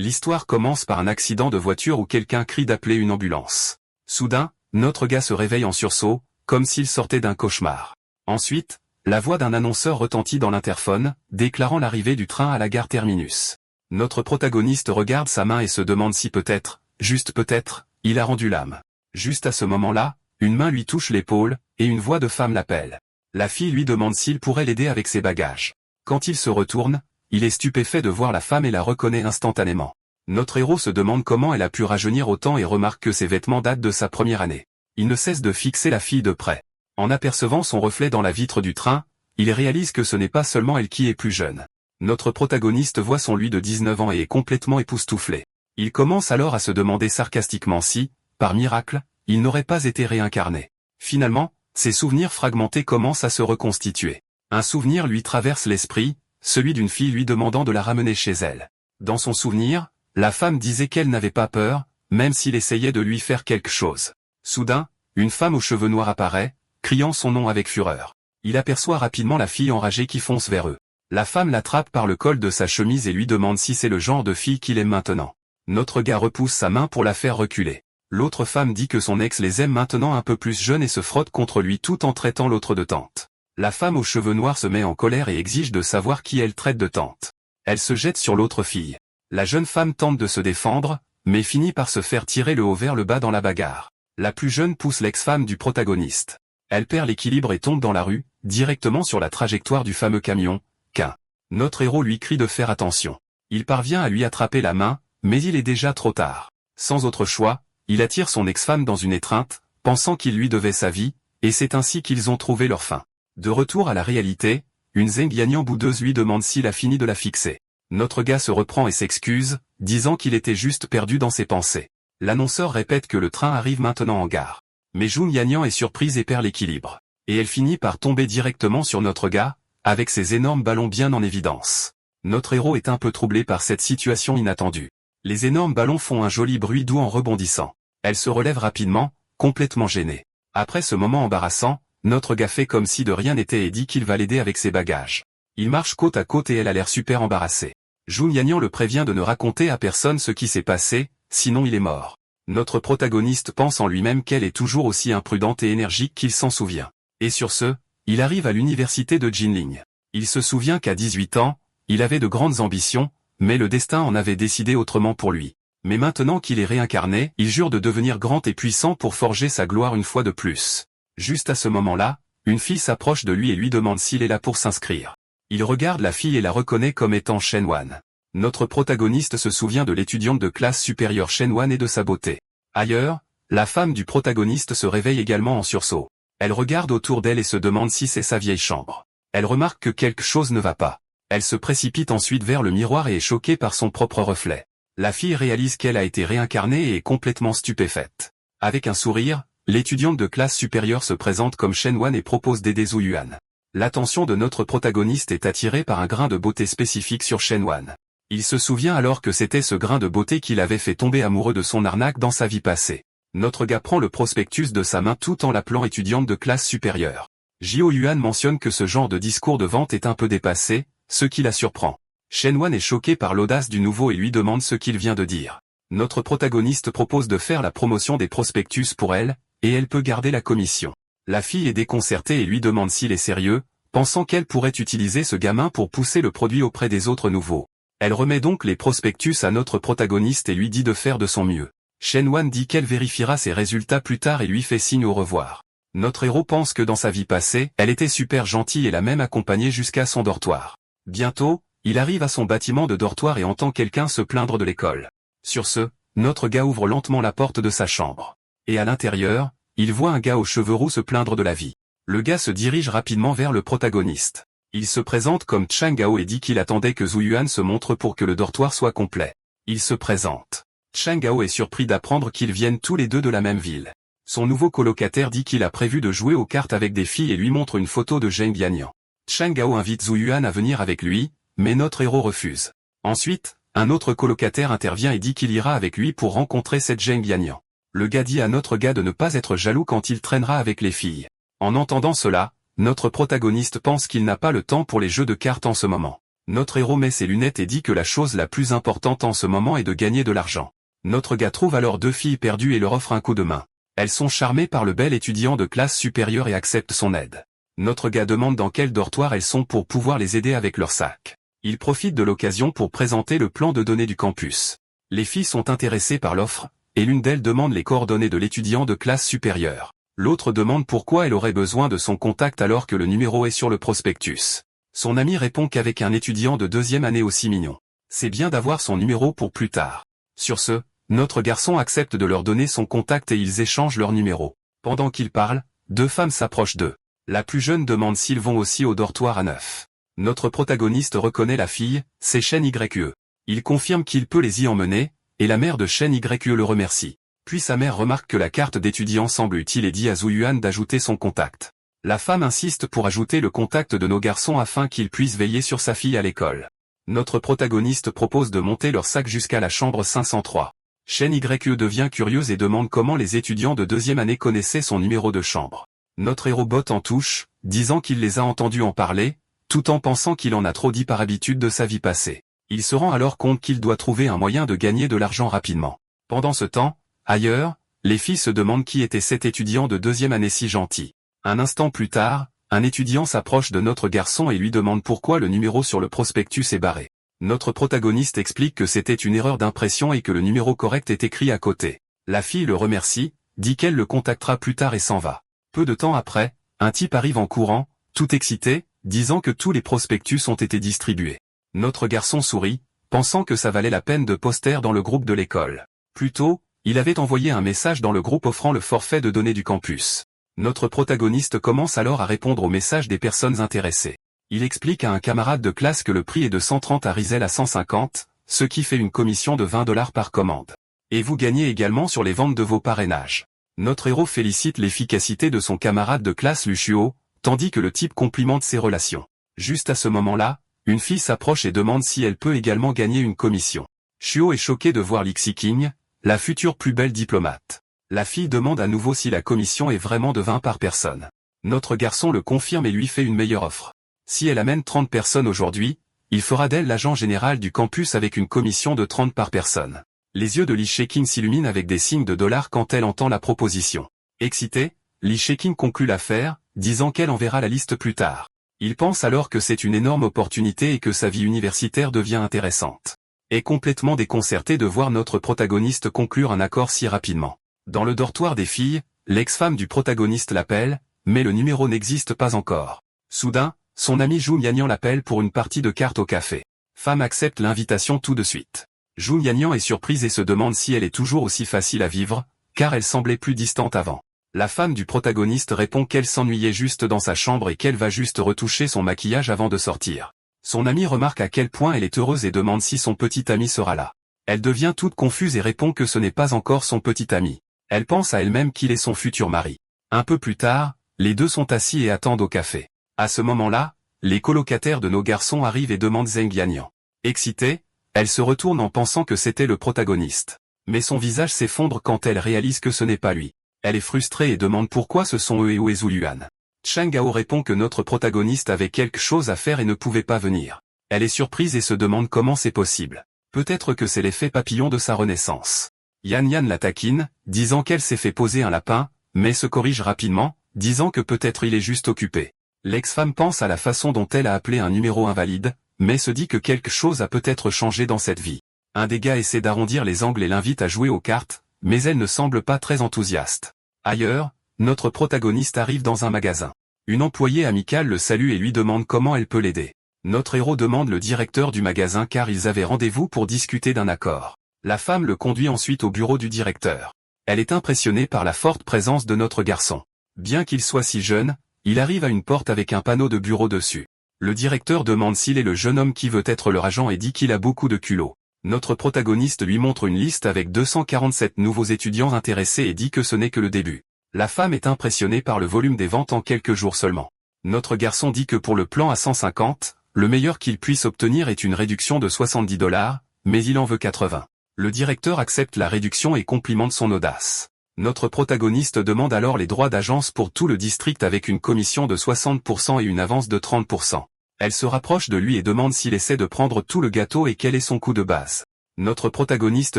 L'histoire commence par un accident de voiture où quelqu'un crie d'appeler une ambulance. Soudain, notre gars se réveille en sursaut, comme s'il sortait d'un cauchemar. Ensuite, la voix d'un annonceur retentit dans l'interphone, déclarant l'arrivée du train à la gare terminus. Notre protagoniste regarde sa main et se demande si peut-être, juste peut-être, il a rendu l'âme. Juste à ce moment-là, une main lui touche l'épaule, et une voix de femme l'appelle. La fille lui demande s'il pourrait l'aider avec ses bagages. Quand il se retourne, il est stupéfait de voir la femme et la reconnaît instantanément. Notre héros se demande comment elle a pu rajeunir autant et remarque que ses vêtements datent de sa première année. Il ne cesse de fixer la fille de près. En apercevant son reflet dans la vitre du train, il réalise que ce n'est pas seulement elle qui est plus jeune. Notre protagoniste voit son lui de 19 ans et est complètement époustouflé. Il commence alors à se demander sarcastiquement si, par miracle, il n'aurait pas été réincarné. Finalement, ses souvenirs fragmentés commencent à se reconstituer. Un souvenir lui traverse l'esprit, celui d'une fille lui demandant de la ramener chez elle. Dans son souvenir, la femme disait qu'elle n'avait pas peur, même s'il essayait de lui faire quelque chose. Soudain, une femme aux cheveux noirs apparaît, criant son nom avec fureur. Il aperçoit rapidement la fille enragée qui fonce vers eux. La femme l'attrape par le col de sa chemise et lui demande si c'est le genre de fille qu'il aime maintenant. Notre gars repousse sa main pour la faire reculer. L'autre femme dit que son ex les aime maintenant un peu plus jeunes et se frotte contre lui tout en traitant l'autre de tante. La femme aux cheveux noirs se met en colère et exige de savoir qui elle traite de tante. Elle se jette sur l'autre fille. La jeune femme tente de se défendre, mais finit par se faire tirer le haut vers le bas dans la bagarre. La plus jeune pousse l'ex-femme du protagoniste. Elle perd l'équilibre et tombe dans la rue, directement sur la trajectoire du fameux camion, qu'un. Notre héros lui crie de faire attention. Il parvient à lui attraper la main, mais il est déjà trop tard. Sans autre choix, il attire son ex-femme dans une étreinte, pensant qu'il lui devait sa vie, et c'est ainsi qu'ils ont trouvé leur fin. De retour à la réalité, une Zhenglianyan boudeuse lui demande s'il a fini de la fixer. Notre gars se reprend et s'excuse, disant qu'il était juste perdu dans ses pensées. L'annonceur répète que le train arrive maintenant en gare. Mais Zhenglianyan est surprise et perd l'équilibre. Et elle finit par tomber directement sur notre gars, avec ses énormes ballons bien en évidence. Notre héros est un peu troublé par cette situation inattendue. Les énormes ballons font un joli bruit doux en rebondissant. Elle se relève rapidement, complètement gênée. Après ce moment embarrassant, notre gars fait comme si de rien n'était et dit qu'il va l'aider avec ses bagages. Ils marchent côte à côte et elle a l'air super embarrassée. Zhenglianyan le prévient de ne raconter à personne ce qui s'est passé, sinon il est mort. Notre protagoniste pense en lui-même qu'elle est toujours aussi imprudente et énergique qu'il s'en souvient. Et sur ce, il arrive à l'université de Jinling. Il se souvient qu'à 18 ans, il avait de grandes ambitions, mais le destin en avait décidé autrement pour lui. Mais maintenant qu'il est réincarné, il jure de devenir grand et puissant pour forger sa gloire une fois de plus. Juste à ce moment-là, une fille s'approche de lui et lui demande s'il est là pour s'inscrire. Il regarde la fille et la reconnaît comme étant Shenwan. Notre protagoniste se souvient de l'étudiante de classe supérieure Shenwan et de sa beauté. Ailleurs, la femme du protagoniste se réveille également en sursaut. Elle regarde autour d'elle et se demande si c'est sa vieille chambre. Elle remarque que quelque chose ne va pas. Elle se précipite ensuite vers le miroir et est choquée par son propre reflet. La fille réalise qu'elle a été réincarnée et est complètement stupéfaite. Avec un sourire, l'étudiante de classe supérieure se présente comme Shenwan et propose d'aider Zhu Yuan. L'attention de notre protagoniste est attirée par un grain de beauté spécifique sur Shenwan. Il se souvient alors que c'était ce grain de beauté qui l'avait fait tomber amoureux de son arnaque dans sa vie passée. Notre gars prend le prospectus de sa main tout en l'appelant étudiante de classe supérieure. Zhou Yuan mentionne que ce genre de discours de vente est un peu dépassé, ce qui la surprend. Shenwan est choqué par l'audace du nouveau et lui demande ce qu'il vient de dire. Notre protagoniste propose de faire la promotion des prospectus pour elle, et elle peut garder la commission. La fille est déconcertée et lui demande s'il est sérieux, pensant qu'elle pourrait utiliser ce gamin pour pousser le produit auprès des autres nouveaux. Elle remet donc les prospectus à notre protagoniste et lui dit de faire de son mieux. Shenwan dit qu'elle vérifiera ses résultats plus tard et lui fait signe au revoir. Notre héros pense que dans sa vie passée, elle était super gentille et l'a même accompagné jusqu'à son dortoir. Bientôt, il arrive à son bâtiment de dortoir et entend quelqu'un se plaindre de l'école. Sur ce, notre gars ouvre lentement la porte de sa chambre. Et à l'intérieur, il voit un gars aux cheveux roux se plaindre de la vie. Le gars se dirige rapidement vers le protagoniste. Il se présente comme Chang Gao et dit qu'il attendait que Zhu Yuan se montre pour que le dortoir soit complet. Il se présente. Chang Gao est surpris d'apprendre qu'ils viennent tous les deux de la même ville. Son nouveau colocataire dit qu'il a prévu de jouer aux cartes avec des filles et lui montre une photo de Zhenglianyan. Chang Gao invite Zhu Yuan à venir avec lui, mais notre héros refuse. Ensuite, un autre colocataire intervient et dit qu'il ira avec lui pour rencontrer cette Zhenglianyan. Le gars dit à notre gars de ne pas être jaloux quand il traînera avec les filles. En entendant cela, notre protagoniste pense qu'il n'a pas le temps pour les jeux de cartes en ce moment. Notre héros met ses lunettes et dit que la chose la plus importante en ce moment est de gagner de l'argent. Notre gars trouve alors deux filles perdues et leur offre un coup de main. Elles sont charmées par le bel étudiant de classe supérieure et acceptent son aide. Notre gars demande dans quel dortoir elles sont pour pouvoir les aider avec leur sac. Il profite de l'occasion pour présenter le plan de données du campus. Les filles sont intéressées par l'offre, et l'une d'elles demande les coordonnées de l'étudiant de classe supérieure. L'autre demande pourquoi elle aurait besoin de son contact alors que le numéro est sur le prospectus. Son ami répond qu'avec un étudiant de deuxième année aussi mignon, c'est bien d'avoir son numéro pour plus tard. Sur ce, notre garçon accepte de leur donner son contact et ils échangent leur numéro. Pendant qu'ils parlent, deux femmes s'approchent d'eux. La plus jeune demande s'ils vont aussi au dortoir à 9. Notre protagoniste reconnaît la fille, c'est Shen YE. Il confirme qu'il peut les y emmener, et la mère de Shen YE le remercie. Puis sa mère remarque que la carte d'étudiant semble utile et dit à Zhu Yuan d'ajouter son contact. La femme insiste pour ajouter le contact de nos garçons afin qu'ils puissent veiller sur sa fille à l'école. Notre protagoniste propose de monter leur sac jusqu'à la chambre 503. Shen YE devient curieuse et demande comment les étudiants de deuxième année connaissaient son numéro de chambre. Notre héros botte en touche, disant qu'il les a entendus en parler, tout en pensant qu'il en a trop dit par habitude de sa vie passée. Il se rend alors compte qu'il doit trouver un moyen de gagner de l'argent rapidement. Pendant ce temps, ailleurs, les filles se demandent qui était cet étudiant de deuxième année si gentil. Un instant plus tard, un étudiant s'approche de notre garçon et lui demande pourquoi le numéro sur le prospectus est barré. Notre protagoniste explique que c'était une erreur d'impression et que le numéro correct est écrit à côté. La fille le remercie, dit qu'elle le contactera plus tard et s'en va. Peu de temps après, un type arrive en courant, tout excité, disant que tous les prospectus ont été distribués. Notre garçon sourit, pensant que ça valait la peine de poster dans le groupe de l'école. Plus tôt, il avait envoyé un message dans le groupe offrant le forfait de données du campus. Notre protagoniste commence alors à répondre aux messages des personnes intéressées. Il explique à un camarade de classe que le prix est de 130 à Rizel à 150, ce qui fait une commission de 20 $ par commande. Et vous gagnez également sur les ventes de vos parrainages. Notre héros félicite l'efficacité de son camarade de classe Lucio, tandis que le type complimente ses relations. Juste à ce moment-là, une fille s'approche et demande si elle peut également gagner une commission. Shuo est choqué de voir Lixi King, la future plus belle diplomate. La fille demande à nouveau si la commission est vraiment de 20 par personne. Notre garçon le confirme et lui fait une meilleure offre. Si elle amène 30 personnes aujourd'hui, il fera d'elle l'agent général du campus avec une commission de 30 par personne. Les yeux de Li Sheking s'illuminent avec des signes de dollars quand elle entend la proposition. Excitée, Li Sheking conclut l'affaire, disant qu'elle enverra la liste plus tard. Il pense alors que c'est une énorme opportunité et que sa vie universitaire devient intéressante. Est complètement déconcerté de voir notre protagoniste conclure un accord si rapidement. Dans le dortoir des filles, l'ex-femme du protagoniste l'appelle, mais le numéro n'existe pas encore. Soudain, son ami Zhu Mianyan l'appelle pour une partie de cartes au café. Femme accepte l'invitation tout de suite. Zhu Mianyan est surprise et se demande si elle est toujours aussi facile à vivre, car elle semblait plus distante avant. La femme du protagoniste répond qu'elle s'ennuyait juste dans sa chambre et qu'elle va juste retoucher son maquillage avant de sortir. Son amie remarque à quel point elle est heureuse et demande si son petit ami sera là. Elle devient toute confuse et répond que ce n'est pas encore son petit ami. Elle pense à elle-même qu'il est son futur mari. Un peu plus tard, les deux sont assis et attendent au café. À ce moment-là, les colocataires de nos garçons arrivent et demandent Zheng Yanyan. Excitée, elle se retourne en pensant que c'était le protagoniste. Mais son visage s'effondre quand elle réalise que ce n'est pas lui. Elle est frustrée et demande pourquoi ce sont eux et où est Zhu Yuan. Cheng Gao répond que notre protagoniste avait quelque chose à faire et ne pouvait pas venir. Elle est surprise et se demande comment c'est possible. Peut-être que c'est l'effet papillon de sa renaissance. Yan Yan la taquine, disant qu'elle s'est fait poser un lapin, mais se corrige rapidement, disant que peut-être il est juste occupé. L'ex-femme pense à la façon dont elle a appelé un numéro invalide, mais se dit que quelque chose a peut-être changé dans cette vie. Un des gars essaie d'arrondir les angles et l'invite à jouer aux cartes, mais elle ne semble pas très enthousiaste. Ailleurs, notre protagoniste arrive dans un magasin. Une employée amicale le salue et lui demande comment elle peut l'aider. Notre héros demande le directeur du magasin car ils avaient rendez-vous pour discuter d'un accord. La femme le conduit ensuite au bureau du directeur. Elle est impressionnée par la forte présence de notre garçon. Bien qu'il soit si jeune, il arrive à une porte avec un panneau de bureau dessus. Le directeur demande s'il est le jeune homme qui veut être leur agent et dit qu'il a beaucoup de culot. Notre protagoniste lui montre une liste avec 247 nouveaux étudiants intéressés et dit que ce n'est que le début. La femme est impressionnée par le volume des ventes en quelques jours seulement. Notre garçon dit que pour le plan à 150, le meilleur qu'il puisse obtenir est une réduction de 70 $, mais il en veut 80. Le directeur accepte la réduction et complimente son audace. Notre protagoniste demande alors les droits d'agence pour tout le district avec une commission de 60% et une avance de 30%. Elle se rapproche de lui et demande s'il essaie de prendre tout le gâteau et quel est son coup de base. Notre protagoniste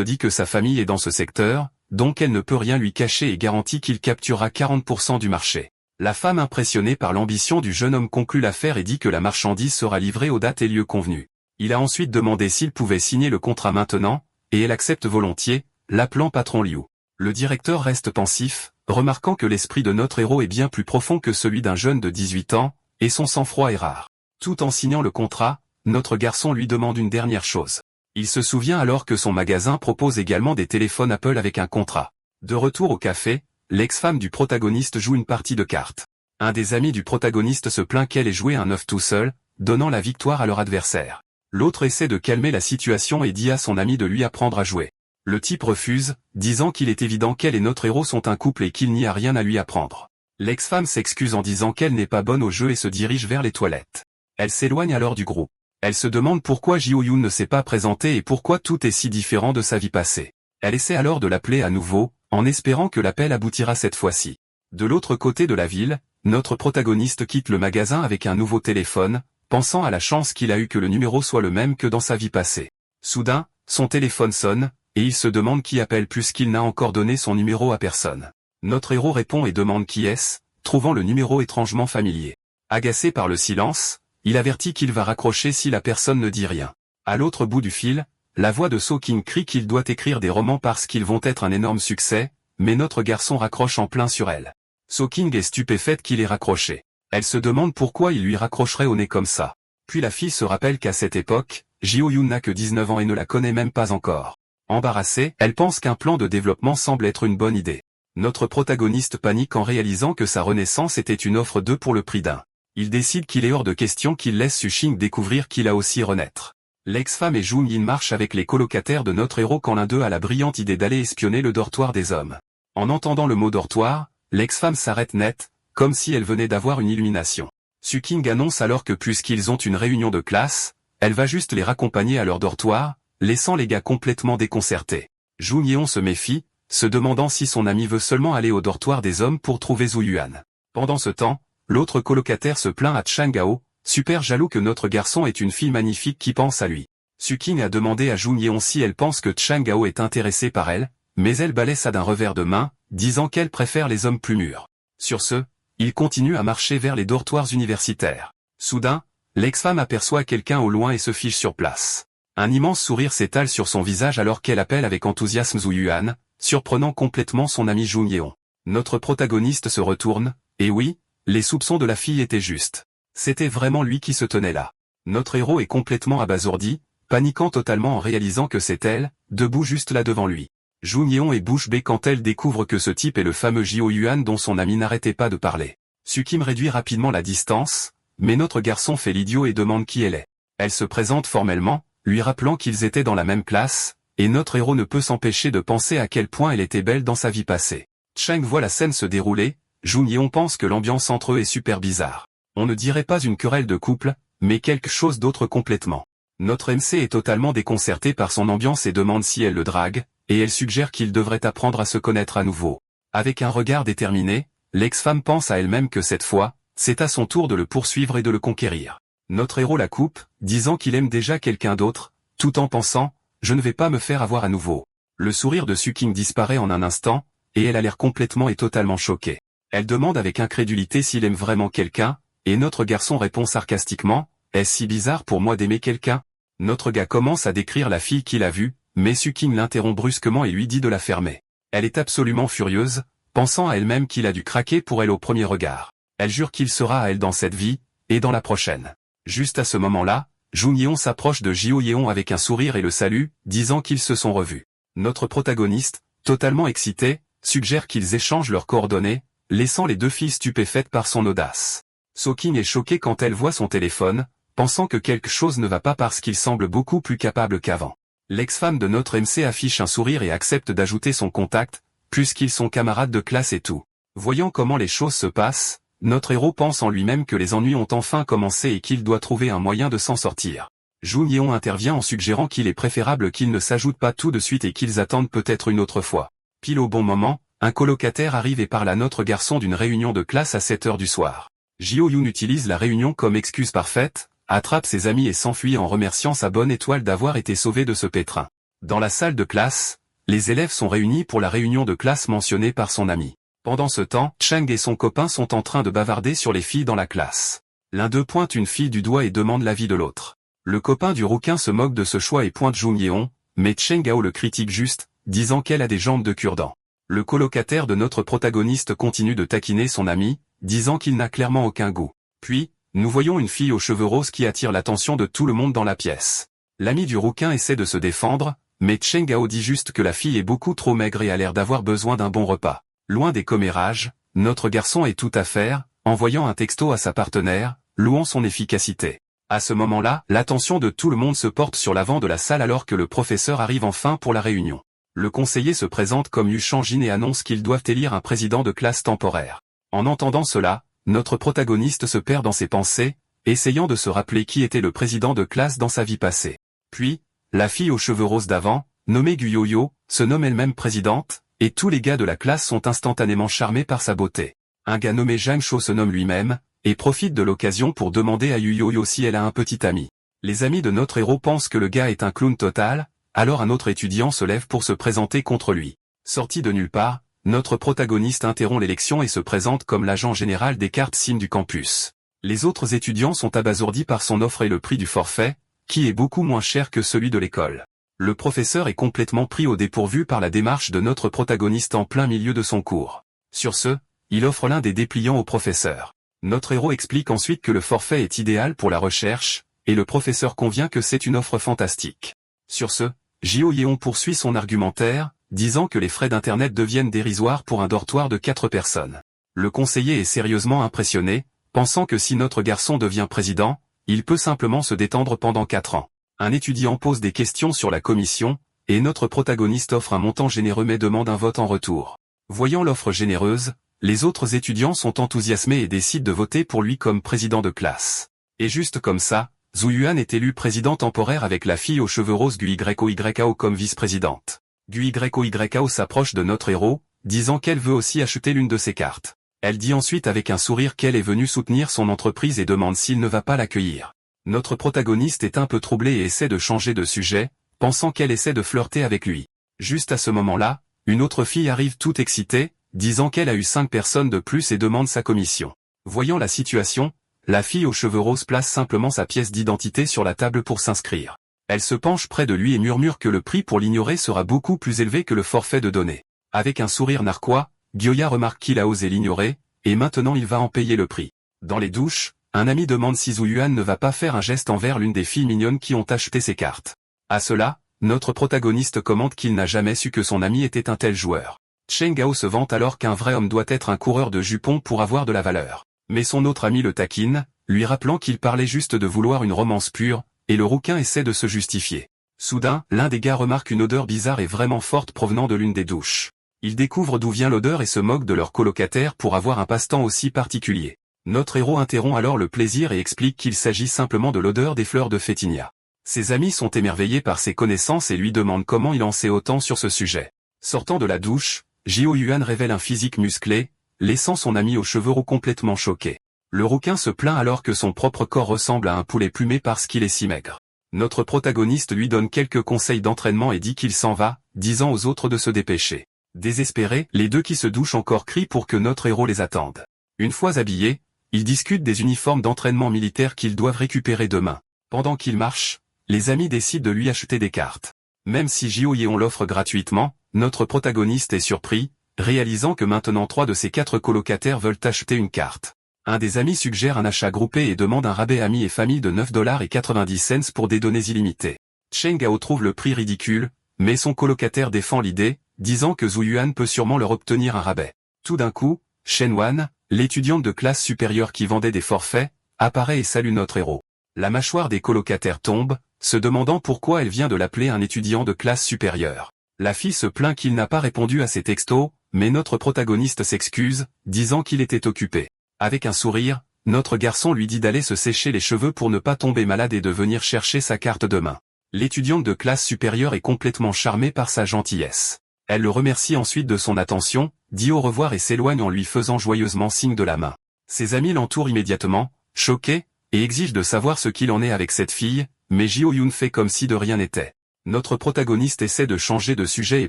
dit que sa famille est dans ce secteur, donc elle ne peut rien lui cacher et garantit qu'il capturera 40% du marché. La femme impressionnée par l'ambition du jeune homme conclut l'affaire et dit que la marchandise sera livrée aux dates et lieux convenus. Il a ensuite demandé s'il pouvait signer le contrat maintenant, et elle accepte volontiers, l'appelant patron Liu. Le directeur reste pensif, remarquant que l'esprit de notre héros est bien plus profond que celui d'un jeune de 18 ans, et son sang-froid est rare. Tout en signant le contrat, notre garçon lui demande une dernière chose. Il se souvient alors que son magasin propose également des téléphones Apple avec un contrat. De retour au café, l'ex-femme du protagoniste joue une partie de cartes. Un des amis du protagoniste se plaint qu'elle ait joué un œuf tout seul, donnant la victoire à leur adversaire. L'autre essaie de calmer la situation et dit à son ami de lui apprendre à jouer. Le type refuse, disant qu'il est évident qu'elle et notre héros sont un couple et qu'il n'y a rien à lui apprendre. L'ex-femme s'excuse en disant qu'elle n'est pas bonne au jeu et se dirige vers les toilettes. Elle s'éloigne alors du groupe. Elle se demande pourquoi Ji-Ho-Yoon ne s'est pas présenté et pourquoi tout est si différent de sa vie passée. Elle essaie alors de l'appeler à nouveau, en espérant que l'appel aboutira cette fois-ci. De l'autre côté de la ville, notre protagoniste quitte le magasin avec un nouveau téléphone, pensant à la chance qu'il a eu que le numéro soit le même que dans sa vie passée. Soudain, son téléphone sonne, et il se demande qui appelle puisqu'il n'a encore donné son numéro à personne. Notre héros répond et demande qui est-ce, trouvant le numéro étrangement familier. Agacé par le silence, il avertit qu'il va raccrocher si la personne ne dit rien. À l'autre bout du fil, la voix de So-King crie qu'il doit écrire des romans parce qu'ils vont être un énorme succès, mais notre garçon raccroche en plein sur elle. So-King est stupéfaite qu'il ait raccroché. Elle se demande pourquoi il lui raccrocherait au nez comme ça. Puis la fille se rappelle qu'à cette époque, Ji-Ho-Yoon n'a que 19 ans et ne la connaît même pas encore. Embarrassée, elle pense qu'un plan de développement semble être une bonne idée. Notre protagoniste panique en réalisant que sa renaissance était une offre 2 pour le prix d'un. Il décide qu'il est hors de question qu'il laisse Su-Ching découvrir qu'il a aussi renaître. L'ex-femme et Jung-In marchent avec les colocataires de notre héros quand l'un d'eux a la brillante idée d'aller espionner le dortoir des hommes. En entendant le mot dortoir, l'ex-femme s'arrête net, comme si elle venait d'avoir une illumination. Su-King annonce alors que puisqu'ils ont une réunion de classe, elle va juste les raccompagner à leur dortoir, laissant les gars complètement déconcertés. Jung-Yeon se méfie, se demandant si son ami veut seulement aller au dortoir des hommes pour trouver Zhu Yuan. Pendant ce temps, l'autre colocataire se plaint à Chang Gao, super jaloux que notre garçon est une fille magnifique qui pense à lui. Su-King a demandé à Jung-Yeon si elle pense que Chang Gao est intéressé par elle, mais elle balaie ça d'un revers de main, disant qu'elle préfère les hommes plus mûrs. Sur ce, il continue à marcher vers les dortoirs universitaires. Soudain, l'ex-femme aperçoit quelqu'un au loin et se fiche sur place. Un immense sourire s'étale sur son visage alors qu'elle appelle avec enthousiasme Zhu Yuan, surprenant complètement son ami Jung-Yeon. Notre protagoniste se retourne, et oui, les soupçons de la fille étaient justes. C'était vraiment lui qui se tenait là. Notre héros est complètement abasourdi, paniquant totalement en réalisant que c'est elle, debout juste là devant lui. Jung-Yeon est bouche bée quand elle découvre que ce type est le fameux Ji-Ho-Yuan dont son ami n'arrêtait pas de parler. Su-Kim réduit rapidement la distance, mais notre garçon fait l'idiot et demande qui elle est. Elle se présente formellement, lui rappelant qu'ils étaient dans la même classe, et notre héros ne peut s'empêcher de penser à quel point elle était belle dans sa vie passée. Chang voit la scène se dérouler, Jung-Yeon pense que l'ambiance entre eux est super bizarre. On ne dirait pas une querelle de couple, mais quelque chose d'autre complètement. Notre MC est totalement déconcerté par son ambiance et demande si elle le drague, et elle suggère qu'il devrait apprendre à se connaître à nouveau. Avec un regard déterminé, l'ex-femme pense à elle-même que cette fois, c'est à son tour de le poursuivre et de le conquérir. Notre héros la coupe, disant qu'il aime déjà quelqu'un d'autre, tout en pensant « je ne vais pas me faire avoir à nouveau ». Le sourire de Su-King disparaît en un instant, et elle a l'air complètement et totalement choquée. Elle demande avec incrédulité s'il aime vraiment quelqu'un, et notre garçon répond sarcastiquement « est-ce si bizarre pour moi d'aimer quelqu'un ?» Notre gars commence à décrire la fille qu'il a vue, mais Su-King l'interrompt brusquement et lui dit de la fermer. Elle est absolument furieuse, pensant à elle-même qu'il a dû craquer pour elle au premier regard. Elle jure qu'il sera à elle dans cette vie, et dans la prochaine. Juste à ce moment-là, Jung-Yeon s'approche de Ji-Ho-Yeon avec un sourire et le salue, disant qu'ils se sont revus. Notre protagoniste, totalement excité, suggère qu'ils échangent leurs coordonnées, laissant les deux filles stupéfaites par son audace. So-King est choquée quand elle voit son téléphone, pensant que quelque chose ne va pas parce qu'il semble beaucoup plus capable qu'avant. L'ex-femme de notre MC affiche un sourire et accepte d'ajouter son contact, puisqu'ils sont camarades de classe et tout. Voyant comment les choses se passent, notre héros pense en lui-même que les ennuis ont enfin commencé et qu'il doit trouver un moyen de s'en sortir. Jung-Yeon intervient en suggérant qu'il est préférable qu'ils ne s'ajoutent pas tout de suite et qu'ils attendent peut-être une autre fois. Pile au bon moment, un colocataire arrive et parle à notre garçon d'une réunion de classe à 7 heures du soir. Ji-Ho-Yoon utilise la réunion comme excuse parfaite, attrape ses amis et s'enfuit en remerciant sa bonne étoile d'avoir été sauvé de ce pétrin. Dans la salle de classe, les élèves sont réunis pour la réunion de classe mentionnée par son ami. Pendant ce temps, Cheng et son copain sont en train de bavarder sur les filles dans la classe. L'un d'eux pointe une fille du doigt et demande l'avis de l'autre. Le copain du rouquin se moque de ce choix et pointe Jung Yeon, mais Cheng Gao le critique juste, disant qu'elle a des jambes de cure-dent. Le colocataire de notre protagoniste continue de taquiner son ami, disant qu'il n'a clairement aucun goût. Puis, nous voyons une fille aux cheveux roses qui attire l'attention de tout le monde dans la pièce. L'ami du rouquin essaie de se défendre, mais Cheng Gao dit juste que la fille est beaucoup trop maigre et a l'air d'avoir besoin d'un bon repas. Loin des commérages, notre garçon est tout à faire, envoyant un texto à sa partenaire, louant son efficacité. À ce moment-là, l'attention de tout le monde se porte sur l'avant de la salle alors que le professeur arrive enfin pour la réunion. Le conseiller se présente comme Yu Changjin et annonce qu'ils doivent élire un président de classe temporaire. En entendant cela, notre protagoniste se perd dans ses pensées, essayant de se rappeler qui était le président de classe dans sa vie passée. Puis, la fille aux cheveux roses d'avant, nommée Guyoyo, se nomme elle-même présidente, et tous les gars de la classe sont instantanément charmés par sa beauté. Un gars nommé Zhang Shou se nomme lui-même, et profite de l'occasion pour demander à Yuyoyo si elle a un petit ami. Les amis de notre héros pensent que le gars est un clown total, alors un autre étudiant se lève pour se présenter contre lui. Sorti de nulle part, notre protagoniste interrompt l'élection et se présente comme l'agent général des cartes SIM du campus. Les autres étudiants sont abasourdis par son offre et le prix du forfait, qui est beaucoup moins cher que celui de l'école. Le professeur est complètement pris au dépourvu par la démarche de notre protagoniste en plein milieu de son cours. Sur ce, il offre l'un des dépliants au professeur. Notre héros explique ensuite que le forfait est idéal pour la recherche, et le professeur convient que c'est une offre fantastique. Sur ce, Jio Yeon poursuit son argumentaire, disant que les frais d'internet deviennent dérisoires pour un dortoir de 4 personnes. Le conseiller est sérieusement impressionné, pensant que si notre garçon devient président, il peut simplement se détendre pendant 4 ans. Un étudiant pose des questions sur la commission, et notre protagoniste offre un montant généreux mais demande un vote en retour. Voyant l'offre généreuse, les autres étudiants sont enthousiasmés et décident de voter pour lui comme président de classe. Et juste comme ça, Zhu Yuan est élu président temporaire avec la fille aux cheveux roses Guyoyao comme vice-présidente. Guyoyao s'approche de notre héros, disant qu'elle veut aussi acheter l'une de ses cartes. Elle dit ensuite avec un sourire qu'elle est venue soutenir son entreprise et demande s'il ne va pas l'accueillir. Notre protagoniste est un peu troublé et essaie de changer de sujet, pensant qu'elle essaie de flirter avec lui. Juste à ce moment-là, une autre fille arrive toute excitée, disant qu'elle a eu 5 personnes de plus et demande sa commission. Voyant la situation, la fille aux cheveux roses place simplement sa pièce d'identité sur la table pour s'inscrire. Elle se penche près de lui et murmure que le prix pour l'ignorer sera beaucoup plus élevé que le forfait de données. Avec un sourire narquois, Gyoya remarque qu'il a osé l'ignorer, et maintenant il va en payer le prix. Dans les douches, un ami demande si Zhu Yuan ne va pas faire un geste envers l'une des filles mignonnes qui ont acheté ses cartes. À cela, notre protagoniste commente qu'il n'a jamais su que son ami était un tel joueur. Cheng Gao se vante alors qu'un vrai homme doit être un coureur de jupons pour avoir de la valeur. Mais son autre ami le taquine, lui rappelant qu'il parlait juste de vouloir une romance pure, et le rouquin essaie de se justifier. Soudain, l'un des gars remarque une odeur bizarre et vraiment forte provenant de l'une des douches. Il découvre d'où vient l'odeur et se moque de leur colocataire pour avoir un passe-temps aussi particulier. Notre héros interrompt alors le plaisir et explique qu'il s'agit simplement de l'odeur des fleurs de Fétinia. Ses amis sont émerveillés par ses connaissances et lui demandent comment il en sait autant sur ce sujet. Sortant de la douche, Jio Yuan révèle un physique musclé, laissant son ami aux cheveux roux complètement choqué. Le rouquin se plaint alors que son propre corps ressemble à un poulet plumé parce qu'il est si maigre. Notre protagoniste lui donne quelques conseils d'entraînement et dit qu'il s'en va, disant aux autres de se dépêcher. Désespérés, les deux qui se douchent encore crient pour que notre héros les attende. Une fois habillés, ils discutent des uniformes d'entraînement militaire qu'ils doivent récupérer demain. Pendant qu'ils marchent, les amis décident de lui acheter des cartes. Même si Jio Yeon l'offre gratuitement, notre protagoniste est surpris, réalisant que maintenant 3 de ses 4 colocataires veulent acheter une carte. Un des amis suggère un achat groupé et demande un rabais amis et famille de 9,90$ pour des données illimitées. Cheng Gao trouve le prix ridicule, mais son colocataire défend l'idée, disant que Zhu Yuan peut sûrement leur obtenir un rabais. Tout d'un coup, Shen Wan, l'étudiante de classe supérieure qui vendait des forfaits, apparaît et salue notre héros. La mâchoire des colocataires tombe, se demandant pourquoi elle vient de l'appeler un étudiant de classe supérieure. La fille se plaint qu'il n'a pas répondu à ses textos, mais notre protagoniste s'excuse, disant qu'il était occupé. Avec un sourire, notre garçon lui dit d'aller se sécher les cheveux pour ne pas tomber malade et de venir chercher sa carte demain. L'étudiante de classe supérieure est complètement charmée par sa gentillesse. Elle le remercie ensuite de son attention, dit au revoir et s'éloigne en lui faisant joyeusement signe de la main. Ses amis l'entourent immédiatement, choqués, et exige de savoir ce qu'il en est avec cette fille, mais Jo-yoon fait comme si de rien n'était. Notre protagoniste essaie de changer de sujet et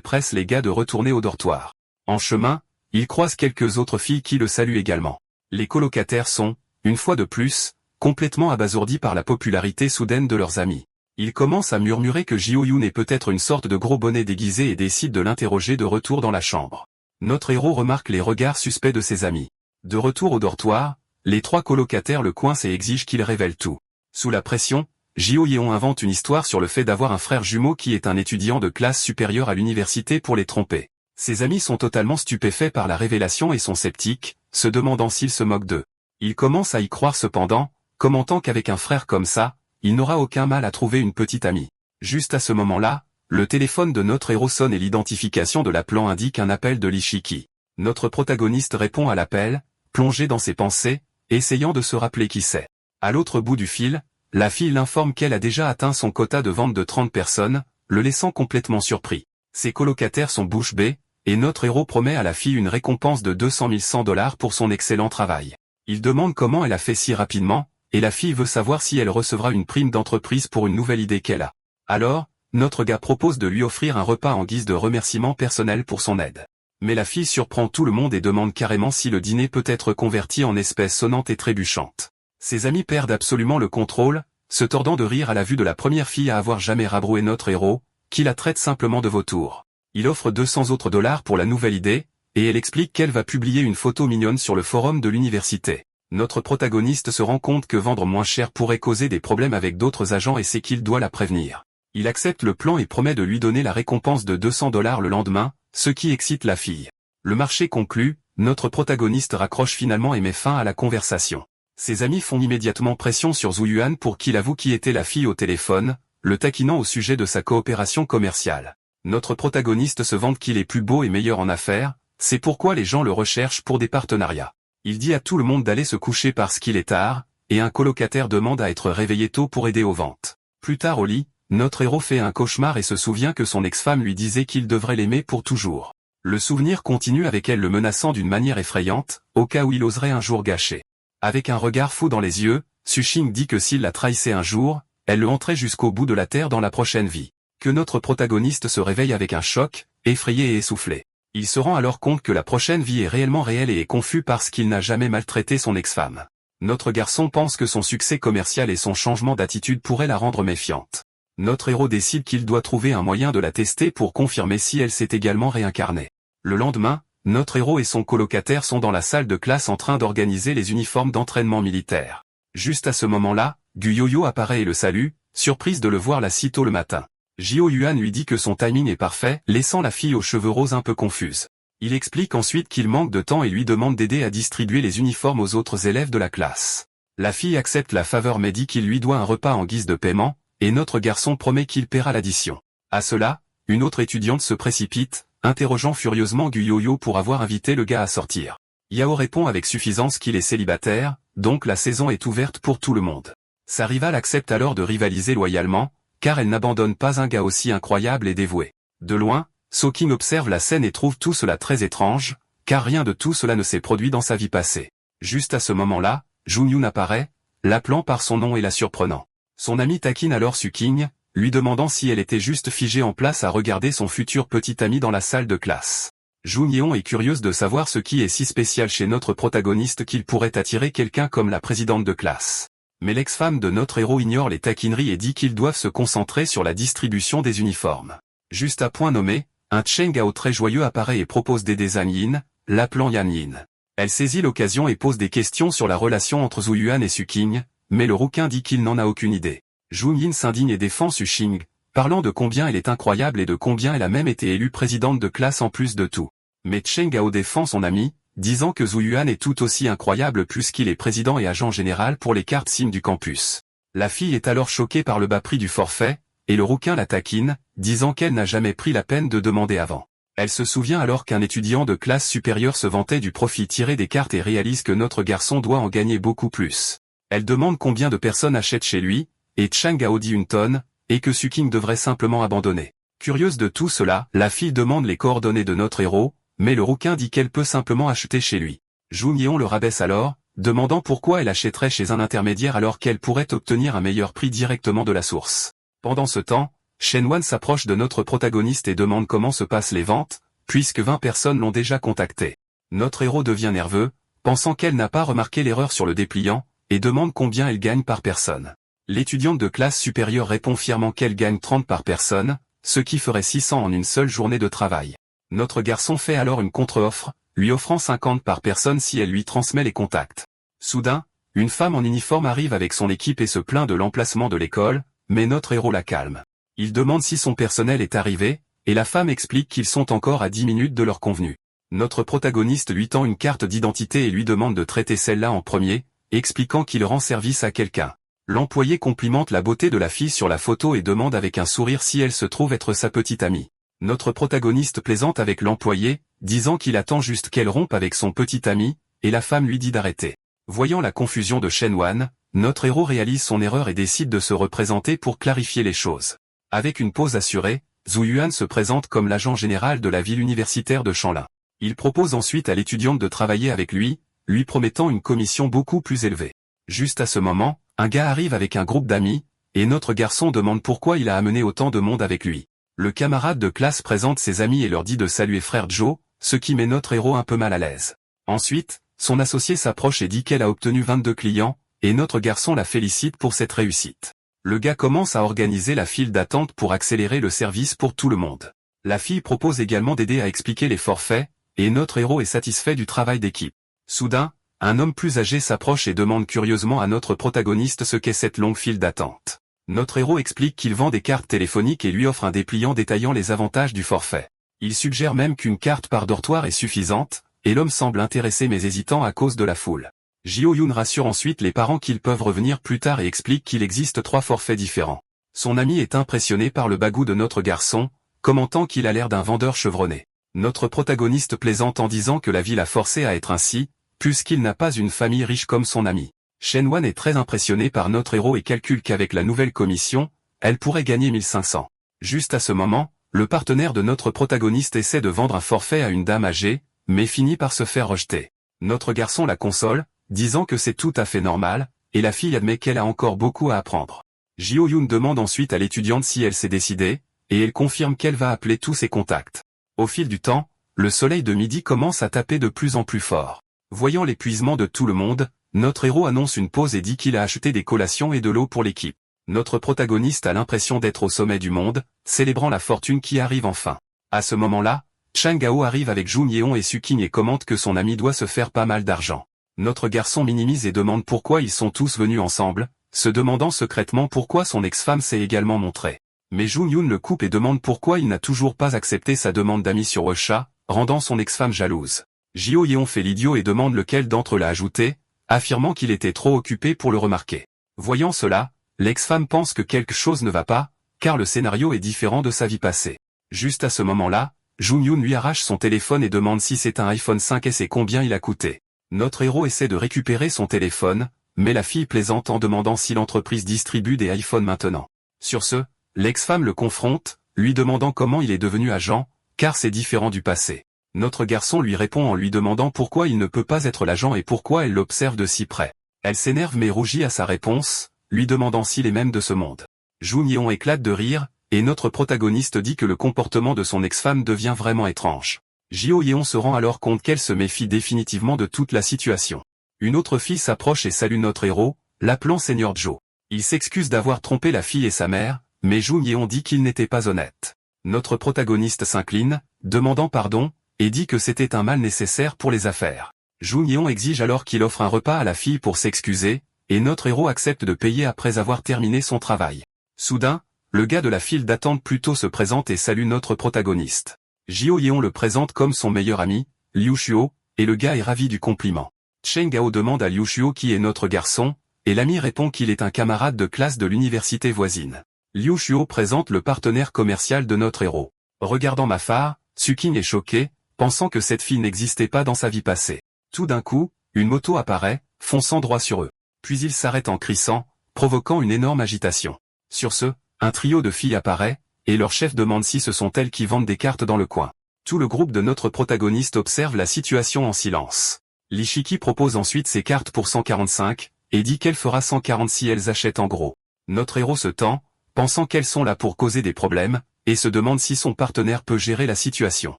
presse les gars de retourner au dortoir. En chemin, il croise quelques autres filles qui le saluent également. Les colocataires sont, une fois de plus, complètement abasourdis par la popularité soudaine de leurs amis. Ils commencent à murmurer que Jo-yoon est peut-être une sorte de gros bonnet déguisé et décident de l'interroger de retour dans la chambre. Notre héros remarque les regards suspects de ses amis. De retour au dortoir, les trois colocataires le coincent et exigent qu'il révèle tout. Sous la pression, Jo-yeon invente une histoire sur le fait d'avoir un frère jumeau qui est un étudiant de classe supérieure à l'université pour les tromper. Ses amis sont totalement stupéfaits par la révélation et sont sceptiques, se demandant s'il se moque d'eux. Ils commencent à y croire cependant, commentant qu'avec un frère comme ça, il n'aura aucun mal à trouver une petite amie. Juste à ce moment-là, le téléphone de notre héros sonne et l'identification de l'appelant indique un appel de Lee-shiki. Notre protagoniste répond à l'appel, plongé dans ses pensées, essayant de se rappeler qui c'est. À l'autre bout du fil, la fille l'informe qu'elle a déjà atteint son quota de vente de 30 personnes, le laissant complètement surpris. Ses colocataires sont bouche bée, et notre héros promet à la fille une récompense de 200 $100 pour son excellent travail. Il demande comment elle a fait si rapidement, et la fille veut savoir si elle recevra une prime d'entreprise pour une nouvelle idée qu'elle a. Alors, notre gars propose de lui offrir un repas en guise de remerciement personnel pour son aide. Mais la fille surprend tout le monde et demande carrément si le dîner peut être converti en espèces sonnantes et trébuchantes. Ses amis perdent absolument le contrôle, se tordant de rire à la vue de la première fille à avoir jamais rabroué notre héros, qui la traite simplement de vautour. Il offre 200 autres dollars pour la nouvelle idée, et elle explique qu'elle va publier une photo mignonne sur le forum de l'université. Notre protagoniste se rend compte que vendre moins cher pourrait causer des problèmes avec d'autres agents et sait qu'il doit la prévenir. Il accepte le plan et promet de lui donner la récompense de 200 $ le lendemain, ce qui excite la fille. Le marché conclu, notre protagoniste raccroche finalement et met fin à la conversation. Ses amis font immédiatement pression sur Zhu-yuan pour qu'il avoue qui était la fille au téléphone, le taquinant au sujet de sa coopération commerciale. Notre protagoniste se vante qu'il est plus beau et meilleur en affaires, c'est pourquoi les gens le recherchent pour des partenariats. Il dit à tout le monde d'aller se coucher parce qu'il est tard, et un colocataire demande à être réveillé tôt pour aider aux ventes. Plus tard au lit, notre héros fait un cauchemar et se souvient que son ex-femme lui disait qu'il devrait l'aimer pour toujours. Le souvenir continue avec elle le menaçant d'une manière effrayante, au cas où il oserait un jour gâcher. Avec un regard fou dans les yeux, Su-ching dit que s'il la trahissait un jour, elle le hanterait jusqu'au bout de la terre dans la prochaine vie. Que notre protagoniste se réveille avec un choc, effrayé et essoufflé. Il se rend alors compte que la prochaine vie est réellement réelle et est confus parce qu'il n'a jamais maltraité son ex-femme. Notre garçon pense que son succès commercial et son changement d'attitude pourraient la rendre méfiante. Notre héros décide qu'il doit trouver un moyen de la tester pour confirmer si elle s'est également réincarnée. Le lendemain, notre héros et son colocataire sont dans la salle de classe en train d'organiser les uniformes d'entraînement militaire. Juste à ce moment-là, Gu-yo-yo apparaît et le salue, surprise de le voir là si tôt le matin. Jo-yuan lui dit que son timing est parfait, laissant la fille aux cheveux roses un peu confuse. Il explique ensuite qu'il manque de temps et lui demande d'aider à distribuer les uniformes aux autres élèves de la classe. La fille accepte la faveur mais dit qu'il lui doit un repas en guise de paiement, et notre garçon promet qu'il paiera l'addition. À cela, une autre étudiante se précipite, interrogeant furieusement Gu-yo-yo pour avoir invité le gars à sortir. Yao répond avec suffisance qu'il est célibataire, donc la saison est ouverte pour tout le monde. Sa rivale accepte alors de rivaliser loyalement, car elle n'abandonne pas un gars aussi incroyable et dévoué. De loin, So-king observe la scène et trouve tout cela très étrange, car rien de tout cela ne s'est produit dans sa vie passée. Juste à ce moment-là, Jun-yoon apparaît, l'appelant par son nom et la surprenant. Son ami taquine alors Su-king, lui demandant si elle était juste figée en place à regarder son futur petit ami dans la salle de classe. Jun-yeon est curieuse de savoir ce qui est si spécial chez notre protagoniste qu'il pourrait attirer quelqu'un comme la présidente de classe. Mais l'ex-femme de notre héros ignore les taquineries et dit qu'ils doivent se concentrer sur la distribution des uniformes. Juste à point nommé, un Cheng-gao très joyeux apparaît et propose d'aider Zhang Yin, l'appelant Yan Yin. Elle saisit l'occasion et pose des questions sur la relation entre Zhu-yuan et Su-king, mais le rouquin dit qu'il n'en a aucune idée. Jun Yin s'indigne et défend Su-ching, parlant de combien elle est incroyable et de combien elle a même été élue présidente de classe en plus de tout. Mais Cheng-gao défend son ami, disant que Zhu-yuan est tout aussi incroyable puisqu'il est président et agent général pour les cartes SIM du campus. La fille est alors choquée par le bas prix du forfait, et le rouquin la taquine, disant qu'elle n'a jamais pris la peine de demander avant. Elle se souvient alors qu'un étudiant de classe supérieure se vantait du profit tiré des cartes et réalise que notre garçon doit en gagner beaucoup plus. Elle demande combien de personnes achètent chez lui, et Cheng-gao dit une tonne, et que Su-king devrait simplement abandonner. Curieuse de tout cela, la fille demande les coordonnées de notre héros, mais le rouquin dit qu'elle peut simplement acheter chez lui. Jun-yeon le rabaisse alors, demandant pourquoi elle achèterait chez un intermédiaire alors qu'elle pourrait obtenir un meilleur prix directement de la source. Pendant ce temps, Shenwan s'approche de notre protagoniste et demande comment se passent les ventes, puisque 20 personnes l'ont déjà contacté. Notre héros devient nerveux, pensant qu'elle n'a pas remarqué l'erreur sur le dépliant, et demande combien elle gagne par personne. L'étudiante de classe supérieure répond fièrement qu'elle gagne 30 par personne, ce qui ferait 600 en une seule journée de travail. Notre garçon fait alors une contre-offre, lui offrant 50 par personne si elle lui transmet les contacts. Soudain, une femme en uniforme arrive avec son équipe et se plaint de l'emplacement de l'école, mais notre héros la calme. Il demande si son personnel est arrivé, et la femme explique qu'ils sont encore à 10 minutes de leur convenu. Notre protagoniste lui tend une carte d'identité et lui demande de traiter celle-là en premier, expliquant qu'il rend service à quelqu'un. L'employé complimente la beauté de la fille sur la photo et demande avec un sourire si elle se trouve être sa petite amie. Notre protagoniste plaisante avec l'employé, disant qu'il attend juste qu'elle rompe avec son petit ami, et la femme lui dit d'arrêter. Voyant la confusion de Shenwan, notre héros réalise son erreur et décide de se représenter pour clarifier les choses. Avec une pause assurée, Zhu Yuan se présente comme l'agent général de la ville universitaire de Shanlin. Il propose ensuite à l'étudiante de travailler avec lui promettant une commission beaucoup plus élevée. Juste à ce moment, un gars arrive avec un groupe d'amis, et notre garçon demande pourquoi il a amené autant de monde avec lui. Le camarade de classe présente ses amis et leur dit de saluer frère Joe, ce qui met notre héros un peu mal à l'aise. Ensuite, son associé s'approche et dit qu'elle a obtenu 22 clients, et notre garçon la félicite pour cette réussite. Le gars commence à organiser la file d'attente pour accélérer le service pour tout le monde. La fille propose également d'aider à expliquer les forfaits, et notre héros est satisfait du travail d'équipe. Soudain, un homme plus âgé s'approche et demande curieusement à notre protagoniste ce qu'est cette longue file d'attente. Notre héros explique qu'il vend des cartes téléphoniques et lui offre un dépliant détaillant les avantages du forfait. Il suggère même qu'une carte par dortoir est suffisante, et l'homme semble intéressé mais hésitant à cause de la foule. Jio-yoon rassure ensuite les parents qu'ils peuvent revenir plus tard et explique qu'il existe 3 forfaits différents. Son ami est impressionné par le bagou de notre garçon, commentant qu'il a l'air d'un vendeur chevronné. Notre protagoniste plaisante en disant que la vie l'a forcé à être ainsi, puisqu'il n'a pas une famille riche comme son ami. Shenwan est très impressionné par notre héros et calcule qu'avec la nouvelle commission, elle pourrait gagner 1500. Juste à ce moment, le partenaire de notre protagoniste essaie de vendre un forfait à une dame âgée, mais finit par se faire rejeter. Notre garçon la console, disant que c'est tout à fait normal, et la fille admet qu'elle a encore beaucoup à apprendre. Jio-yoon demande ensuite à l'étudiante si elle s'est décidée, et elle confirme qu'elle va appeler tous ses contacts. Au fil du temps, le soleil de midi commence à taper de plus en plus fort. Voyant l'épuisement de tout le monde, notre héros annonce une pause et dit qu'il a acheté des collations et de l'eau pour l'équipe. Notre protagoniste a l'impression d'être au sommet du monde, célébrant la fortune qui arrive enfin. À ce moment-là, Chang Gao arrive avec Jun Yeon et Suking et commente que son ami doit se faire pas mal d'argent. Notre garçon minimise et demande pourquoi ils sont tous venus ensemble, se demandant secrètement pourquoi son ex-femme s'est également montrée. Mais Jun Yoon le coupe et demande pourquoi il n'a toujours pas accepté sa demande d'amis sur Russia, rendant son ex-femme jalouse. Jio Yeon fait l'idiot et demande lequel d'entre eux l'a ajouté, affirmant qu'il était trop occupé pour le remarquer. Voyant cela, l'ex-femme pense que quelque chose ne va pas, car le scénario est différent de sa vie passée. Juste à ce moment-là, Jun Yoon lui arrache son téléphone et demande si c'est un iPhone 5S et combien il a coûté. Notre héros essaie de récupérer son téléphone, mais la fille plaisante en demandant si l'entreprise distribue des iPhones maintenant. Sur ce, l'ex-femme le confronte, lui demandant comment il est devenu agent, car c'est différent du passé. Notre garçon lui répond en lui demandant pourquoi il ne peut pas être l'agent et pourquoi elle l'observe de si près. Elle s'énerve mais rougit à sa réponse, lui demandant s'il est même de ce monde. Jun Yeon éclate de rire, et notre protagoniste dit que le comportement de son ex-femme devient vraiment étrange. Jio Yeon se rend alors compte qu'elle se méfie définitivement de toute la situation. Une autre fille s'approche et salue notre héros, l'appelant Seigneur Joe. Il s'excuse d'avoir trompé la fille et sa mère, mais Jun Yeon dit qu'il n'était pas honnête. Notre protagoniste s'incline, demandant pardon, et dit que c'était un mal nécessaire pour les affaires. Jun Yeon exige alors qu'il offre un repas à la fille pour s'excuser, et notre héros accepte de payer après avoir terminé son travail. Soudain, le gars de la file d'attente plutôt se présente et salue notre protagoniste. Jio Yeon le présente comme son meilleur ami, Liu Shuo, et le gars est ravi du compliment. Cheng Gao demande à Liu Shuo qui est notre garçon, et l'ami répond qu'il est un camarade de classe de l'université voisine. Liu Shuo présente le partenaire commercial de notre héros. Regardant Mafar, Suking est choqué, pensant que cette fille n'existait pas dans sa vie passée. Tout d'un coup, une moto apparaît, fonçant droit sur eux. Puis il s'arrête en crissant, provoquant une énorme agitation. Sur ce, un trio de filles apparaît, et leur chef demande si ce sont elles qui vendent des cartes dans le coin. Tout le groupe de notre protagoniste observe la situation en silence. L'Ishiki propose ensuite ses cartes pour 145, et dit qu'elle fera 140 si elles achètent en gros. Notre héros se tend, pensant qu'elles sont là pour causer des problèmes, et se demande si son partenaire peut gérer la situation.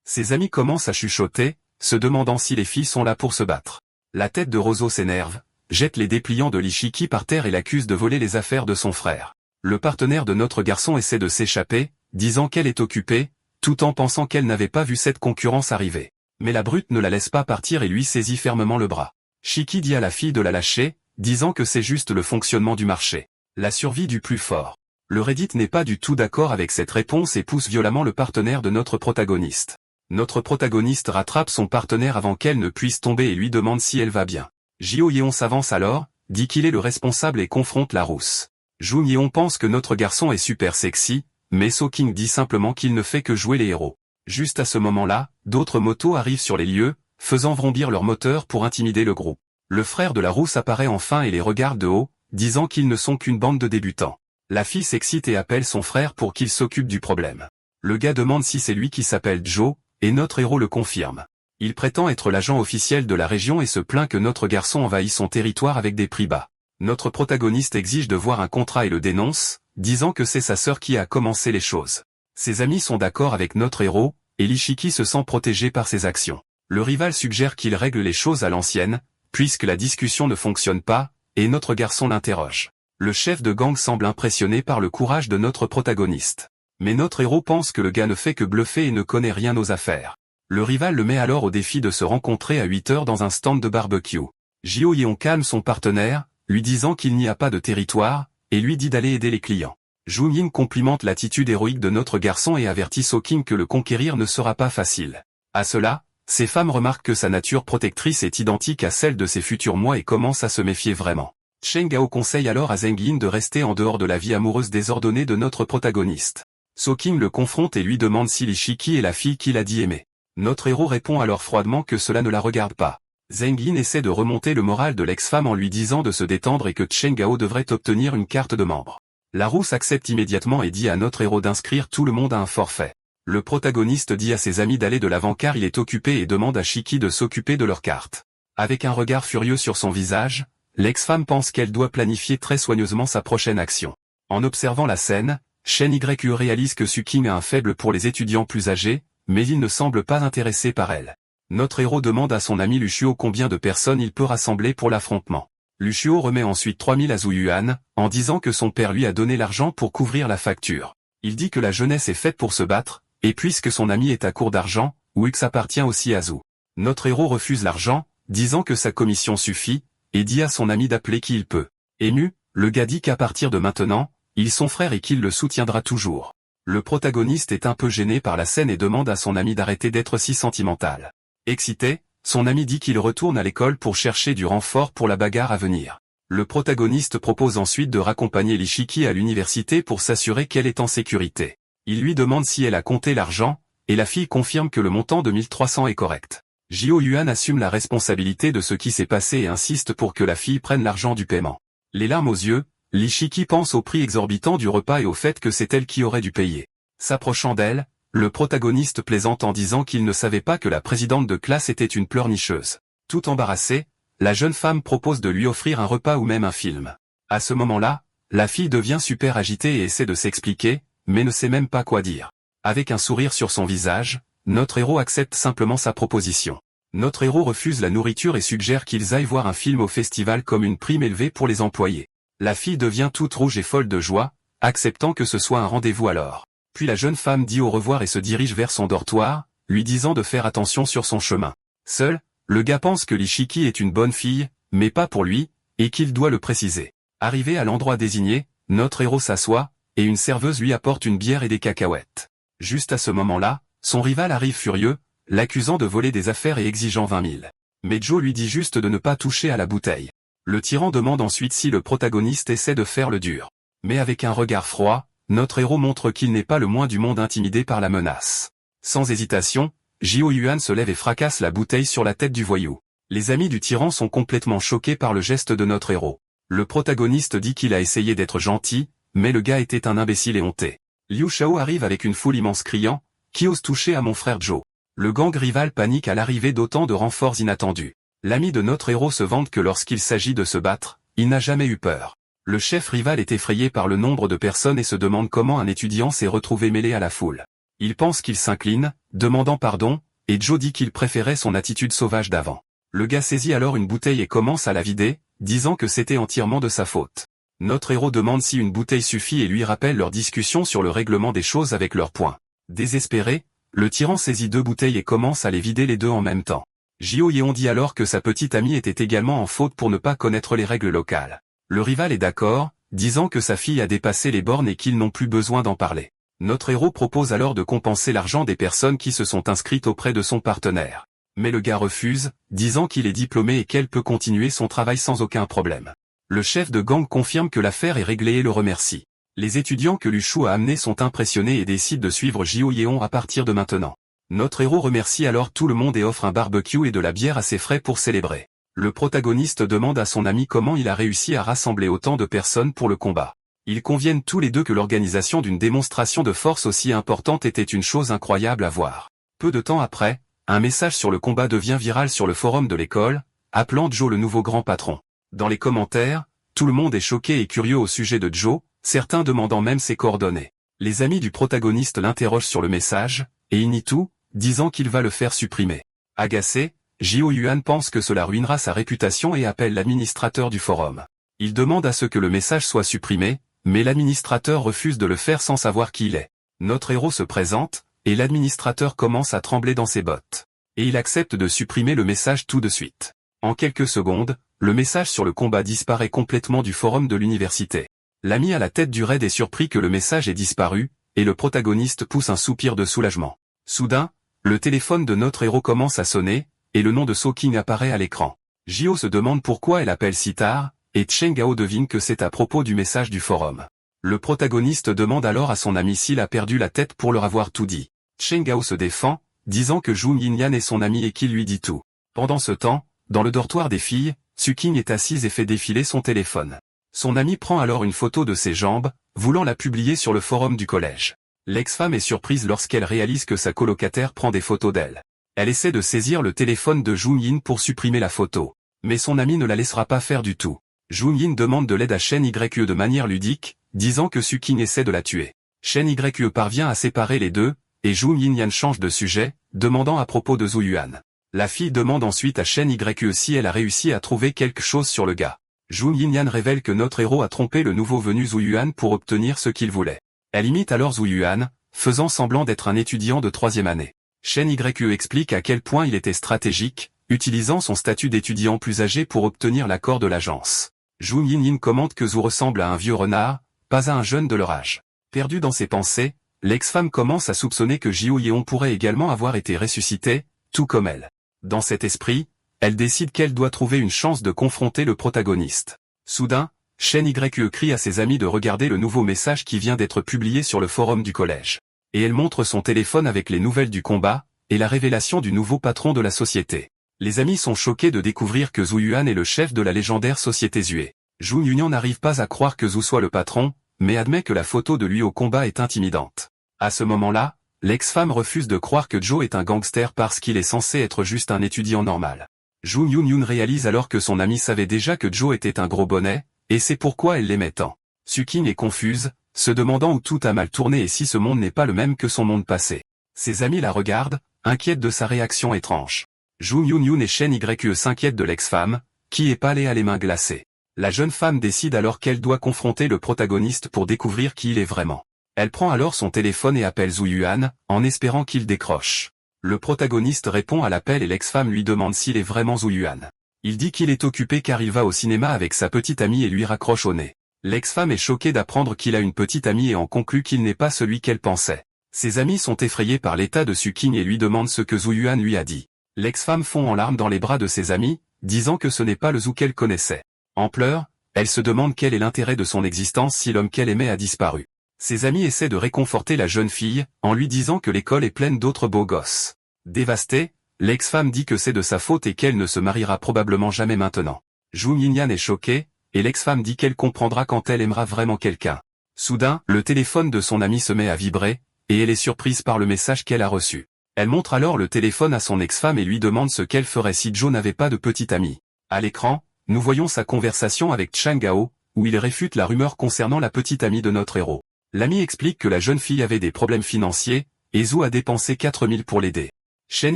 Ses amis commencent à chuchoter, se demandant si les filles sont là pour se battre. La tête de Roseau s'énerve, jette les dépliants de l'Ishiki par terre et l'accuse de voler les affaires de son frère. Le partenaire de notre garçon essaie de s'échapper, disant qu'elle est occupée, tout en pensant qu'elle n'avait pas vu cette concurrence arriver. Mais la brute ne la laisse pas partir et lui saisit fermement le bras. Shiki dit à la fille de la lâcher, disant que c'est juste le fonctionnement du marché. La survie du plus fort. Le Reddit n'est pas du tout d'accord avec cette réponse et pousse violemment le partenaire de notre protagoniste. Notre protagoniste rattrape son partenaire avant qu'elle ne puisse tomber et lui demande si elle va bien. Jio Yeon s'avance alors, dit qu'il est le responsable et confronte la rousse. Jun Yeon pense que notre garçon est super sexy, mais So King dit simplement qu'il ne fait que jouer les héros. Juste à ce moment-là, d'autres motos arrivent sur les lieux, faisant vrombir leur moteur pour intimider le groupe. Le frère de la rousse apparaît enfin et les regarde de haut, disant qu'ils ne sont qu'une bande de débutants. La fille s'excite et appelle son frère pour qu'il s'occupe du problème. Le gars demande si c'est lui qui s'appelle Joe, et notre héros le confirme. Il prétend être l'agent officiel de la région et se plaint que notre garçon envahit son territoire avec des prix bas. Notre protagoniste exige de voir un contrat et le dénonce, disant que c'est sa sœur qui a commencé les choses. Ses amis sont d'accord avec notre héros, et l'Ishiki se sent protégé par ses actions. Le rival suggère qu'il règle les choses à l'ancienne, puisque la discussion ne fonctionne pas, et notre garçon l'interroge. Le chef de gang semble impressionné par le courage de notre protagoniste. Mais notre héros pense que le gars ne fait que bluffer et ne connaît rien aux affaires. Le rival le met alors au défi de se rencontrer à 8 heures dans un stand de barbecue. Jio Yeon calme son partenaire, lui disant qu'il n'y a pas de territoire, et lui dit d'aller aider les clients. Jun Yin complimente l'attitude héroïque de notre garçon et avertit So King que le conquérir ne sera pas facile. À cela, ces femmes remarquent que sa nature protectrice est identique à celle de ses futurs mois et commencent à se méfier vraiment. Chen Gao conseille alors à Zheng Yin de rester en dehors de la vie amoureuse désordonnée de notre protagoniste. So King le confronte et lui demande si l'Ishiki est la fille qu'il a dit aimer. Notre héros répond alors froidement que cela ne la regarde pas. Zheng Yin essaie de remonter le moral de l'ex-femme en lui disant de se détendre et que Chen Gao devrait obtenir une carte de membre. La rousse accepte immédiatement et dit à notre héros d'inscrire tout le monde à un forfait. Le protagoniste dit à ses amis d'aller de l'avant car il est occupé et demande à Shiki de s'occuper de leurs cartes. Avec un regard furieux sur son visage, l'ex-femme pense qu'elle doit planifier très soigneusement sa prochaine action. En observant la scène, Shen Yu réalise que Su King a un faible pour les étudiants plus âgés, mais il ne semble pas intéressé par elle. Notre héros demande à son ami Lucio combien de personnes il peut rassembler pour l'affrontement. Lucio remet ensuite 3000 à Zhu Yuan, en disant que son père lui a donné l'argent pour couvrir la facture. Il dit que la jeunesse est faite pour se battre, et puisque son ami est à court d'argent, Wix appartient aussi à Zhu. Notre héros refuse l'argent, disant que sa commission suffit, et dit à son ami d'appeler qui il peut. Ému, le gars dit qu'à partir de maintenant, ils sont frères et qu'il le soutiendra toujours. Le protagoniste est un peu gêné par la scène et demande à son ami d'arrêter d'être si sentimental. Excité, son ami dit qu'il retourne à l'école pour chercher du renfort pour la bagarre à venir. Le protagoniste propose ensuite de raccompagner l'Ishiki à l'université pour s'assurer qu'elle est en sécurité. Il lui demande si elle a compté l'argent, et la fille confirme que le montant de 1300 est correct. Jio Yuan assume la responsabilité de ce qui s'est passé et insiste pour que la fille prenne l'argent du paiement. Les larmes aux yeux, l'Ishiki pense au prix exorbitant du repas et au fait que c'est elle qui aurait dû payer. S'approchant d'elle, le protagoniste plaisante en disant qu'il ne savait pas que la présidente de classe était une pleurnicheuse. Tout embarrassée, la jeune femme propose de lui offrir un repas ou même un film. À ce moment-là, la fille devient super agitée et essaie de s'expliquer, mais ne sait même pas quoi dire. Avec un sourire sur son visage, notre héros accepte simplement sa proposition. Notre héros refuse la nourriture et suggère qu'ils aillent voir un film au festival comme une prime élevée pour les employés. La fille devient toute rouge et folle de joie, acceptant que ce soit un rendez-vous alors. Puis la jeune femme dit au revoir et se dirige vers son dortoir, lui disant de faire attention sur son chemin. Seul, le gars pense que l'Ishiki est une bonne fille, mais pas pour lui, et qu'il doit le préciser. Arrivé à l'endroit désigné, notre héros s'assoit, et une serveuse lui apporte une bière et des cacahuètes. Juste à ce moment-là, son rival arrive furieux, l'accusant de voler des affaires et exigeant 20 000. Mais Joe lui dit juste de ne pas toucher à la bouteille. Le tyran demande ensuite si le protagoniste essaie de faire le dur. Mais avec un regard froid, notre héros montre qu'il n'est pas le moins du monde intimidé par la menace. Sans hésitation, Jio Yuan se lève et fracasse la bouteille sur la tête du voyou. Les amis du tyran sont complètement choqués par le geste de notre héros. Le protagoniste dit qu'il a essayé d'être gentil, mais le gars était un imbécile et honté. Liu Shao arrive avec une foule immense criant « Qui ose toucher à mon frère Joe ?» Le gang rival panique à l'arrivée d'autant de renforts inattendus. L'ami de notre héros se vante que lorsqu'il s'agit de se battre, il n'a jamais eu peur. Le chef rival est effrayé par le nombre de personnes et se demande comment un étudiant s'est retrouvé mêlé à la foule. Il pense qu'il s'incline, demandant pardon, et Joe dit qu'il préférait son attitude sauvage d'avant. Le gars saisit alors une bouteille et commence à la vider, disant que c'était entièrement de sa faute. Notre héros demande si une bouteille suffit et lui rappelle leur discussion sur le règlement des choses avec leurs poings. Désespéré, le tyran saisit 2 bouteilles et commence à les vider les deux en même temps. Jio Yeon dit alors que sa petite amie était également en faute pour ne pas connaître les règles locales. Le rival est d'accord, disant que sa fille a dépassé les bornes et qu'ils n'ont plus besoin d'en parler. Notre héros propose alors de compenser l'argent des personnes qui se sont inscrites auprès de son partenaire. Mais le gars refuse, disant qu'il est diplômé et qu'elle peut continuer son travail sans aucun problème. Le chef de gang confirme que l'affaire est réglée et le remercie. Les étudiants que Luchu a amenés sont impressionnés et décident de suivre Jio Yeon à partir de maintenant. Notre héros remercie alors tout le monde et offre un barbecue et de la bière à ses frais pour célébrer. Le protagoniste demande à son ami comment il a réussi à rassembler autant de personnes pour le combat. Ils conviennent tous les deux que l'organisation d'une démonstration de force aussi importante était une chose incroyable à voir. Peu de temps après, un message sur le combat devient viral sur le forum de l'école, appelant Joe le nouveau grand patron. Dans les commentaires, tout le monde est choqué et curieux au sujet de Joe, certains demandant même ses coordonnées. Les amis du protagoniste l'interrogent sur le message, et il nie tout, disant qu'il va le faire supprimer. Agacé, Jio Yuan pense que cela ruinera sa réputation et appelle l'administrateur du forum. Il demande à ce que le message soit supprimé, mais l'administrateur refuse de le faire sans savoir qui il est. Notre héros se présente, et l'administrateur commence à trembler dans ses bottes. Et il accepte de supprimer le message tout de suite. En quelques secondes, le message sur le combat disparaît complètement du forum de l'université. L'ami à la tête du raid est surpris que le message ait disparu, et le protagoniste pousse un soupir de soulagement. Soudain, le téléphone de notre héros commence à sonner, et le nom de So King apparaît à l'écran. Jio se demande pourquoi elle appelle si tard, et Chen Gao devine que c'est à propos du message du forum. Le protagoniste demande alors à son ami s'il a perdu la tête pour leur avoir tout dit. Chen Gao se défend, disant que Jun Yinyan est son ami et qu'il lui dit tout. Pendant ce temps, dans le dortoir des filles, Su King est assise et fait défiler son téléphone. Son ami prend alors une photo de ses jambes, voulant la publier sur le forum du collège. L'ex-femme est surprise lorsqu'elle réalise que sa colocataire prend des photos d'elle. Elle essaie de saisir le téléphone de Jun Yin pour supprimer la photo. Mais son ami ne la laissera pas faire du tout. Jun Yin demande de l'aide à Shen Ye de manière ludique, disant que Su King essaie de la tuer. Shen Ye parvient à séparer les deux, et Jun Yin change de sujet, demandant à propos de Zhu Yuan. La fille demande ensuite à Shen Ye si elle a réussi à trouver quelque chose sur le gars. Jun Yin révèle que notre héros a trompé le nouveau venu Zhu Yuan pour obtenir ce qu'il voulait. Elle imite alors Zhu Yuan, faisant semblant d'être un étudiant de 3e année. Shen Ye explique à quel point il était stratégique, utilisant son statut d'étudiant plus âgé pour obtenir l'accord de l'agence. Jun Yin commente que Zhu ressemble à un vieux renard, pas à un jeune de leur âge. Perdu dans ses pensées, l'ex-femme commence à soupçonner que Jio Yeon pourrait également avoir été ressuscité, tout comme elle. Dans cet esprit, elle décide qu'elle doit trouver une chance de confronter le protagoniste. Soudain, Shen Ye crie à ses amis de regarder le nouveau message qui vient d'être publié sur le forum du collège. Et elle montre son téléphone avec les nouvelles du combat, et la révélation du nouveau patron de la société. Les amis sont choqués de découvrir que Zhu Yuan est le chef de la légendaire société Zue. Jun Yunyan n'arrive pas à croire que Zhu soit le patron, mais admet que la photo de lui au combat est intimidante. À ce moment-là, l'ex-femme refuse de croire que Joe est un gangster parce qu'il est censé être juste un étudiant normal. Jun Yunyan réalise alors que son ami savait déjà que Joe était un gros bonnet, et c'est pourquoi elle l'aimait tant. Su King est confuse, se demandant où tout a mal tourné et si ce monde n'est pas le même que son monde passé. Ses amis la regardent, inquiètes de sa réaction étrange. Jun Yunyan et Shen Ye s'inquiètent de l'ex-femme, qui est pâle et a les mains glacées. La jeune femme décide alors qu'elle doit confronter le protagoniste pour découvrir qui il est vraiment. Elle prend alors son téléphone et appelle Zhu Yuan, en espérant qu'il décroche. Le protagoniste répond à l'appel et l'ex-femme lui demande s'il est vraiment Zhu Yuan. Il dit qu'il est occupé car il va au cinéma avec sa petite amie et lui raccroche au nez. L'ex-femme est choquée d'apprendre qu'il a une petite amie et en conclut qu'il n'est pas celui qu'elle pensait. Ses amis sont effrayés par l'état de Su King et lui demandent ce que Zhu Yuan lui a dit. L'ex-femme fond en larmes dans les bras de ses amis, disant que ce n'est pas le Zhu qu'elle connaissait. En pleurs, elle se demande quel est l'intérêt de son existence si l'homme qu'elle aimait a disparu. Ses amis essaient de réconforter la jeune fille, en lui disant que l'école est pleine d'autres beaux gosses. Dévastée, l'ex-femme dit que c'est de sa faute et qu'elle ne se mariera probablement jamais maintenant. Jun Yinyan est choquée, et l'ex-femme dit qu'elle comprendra quand elle aimera vraiment quelqu'un. Soudain, le téléphone de son amie se met à vibrer, et elle est surprise par le message qu'elle a reçu. Elle montre alors le téléphone à son ex-femme et lui demande ce qu'elle ferait si Joe n'avait pas de petite amie. À l'écran, nous voyons sa conversation avec Chang Gao, où il réfute la rumeur concernant la petite amie de notre héros. L'ami explique que la jeune fille avait des problèmes financiers, et Zhu a dépensé 4000 pour l'aider. Shen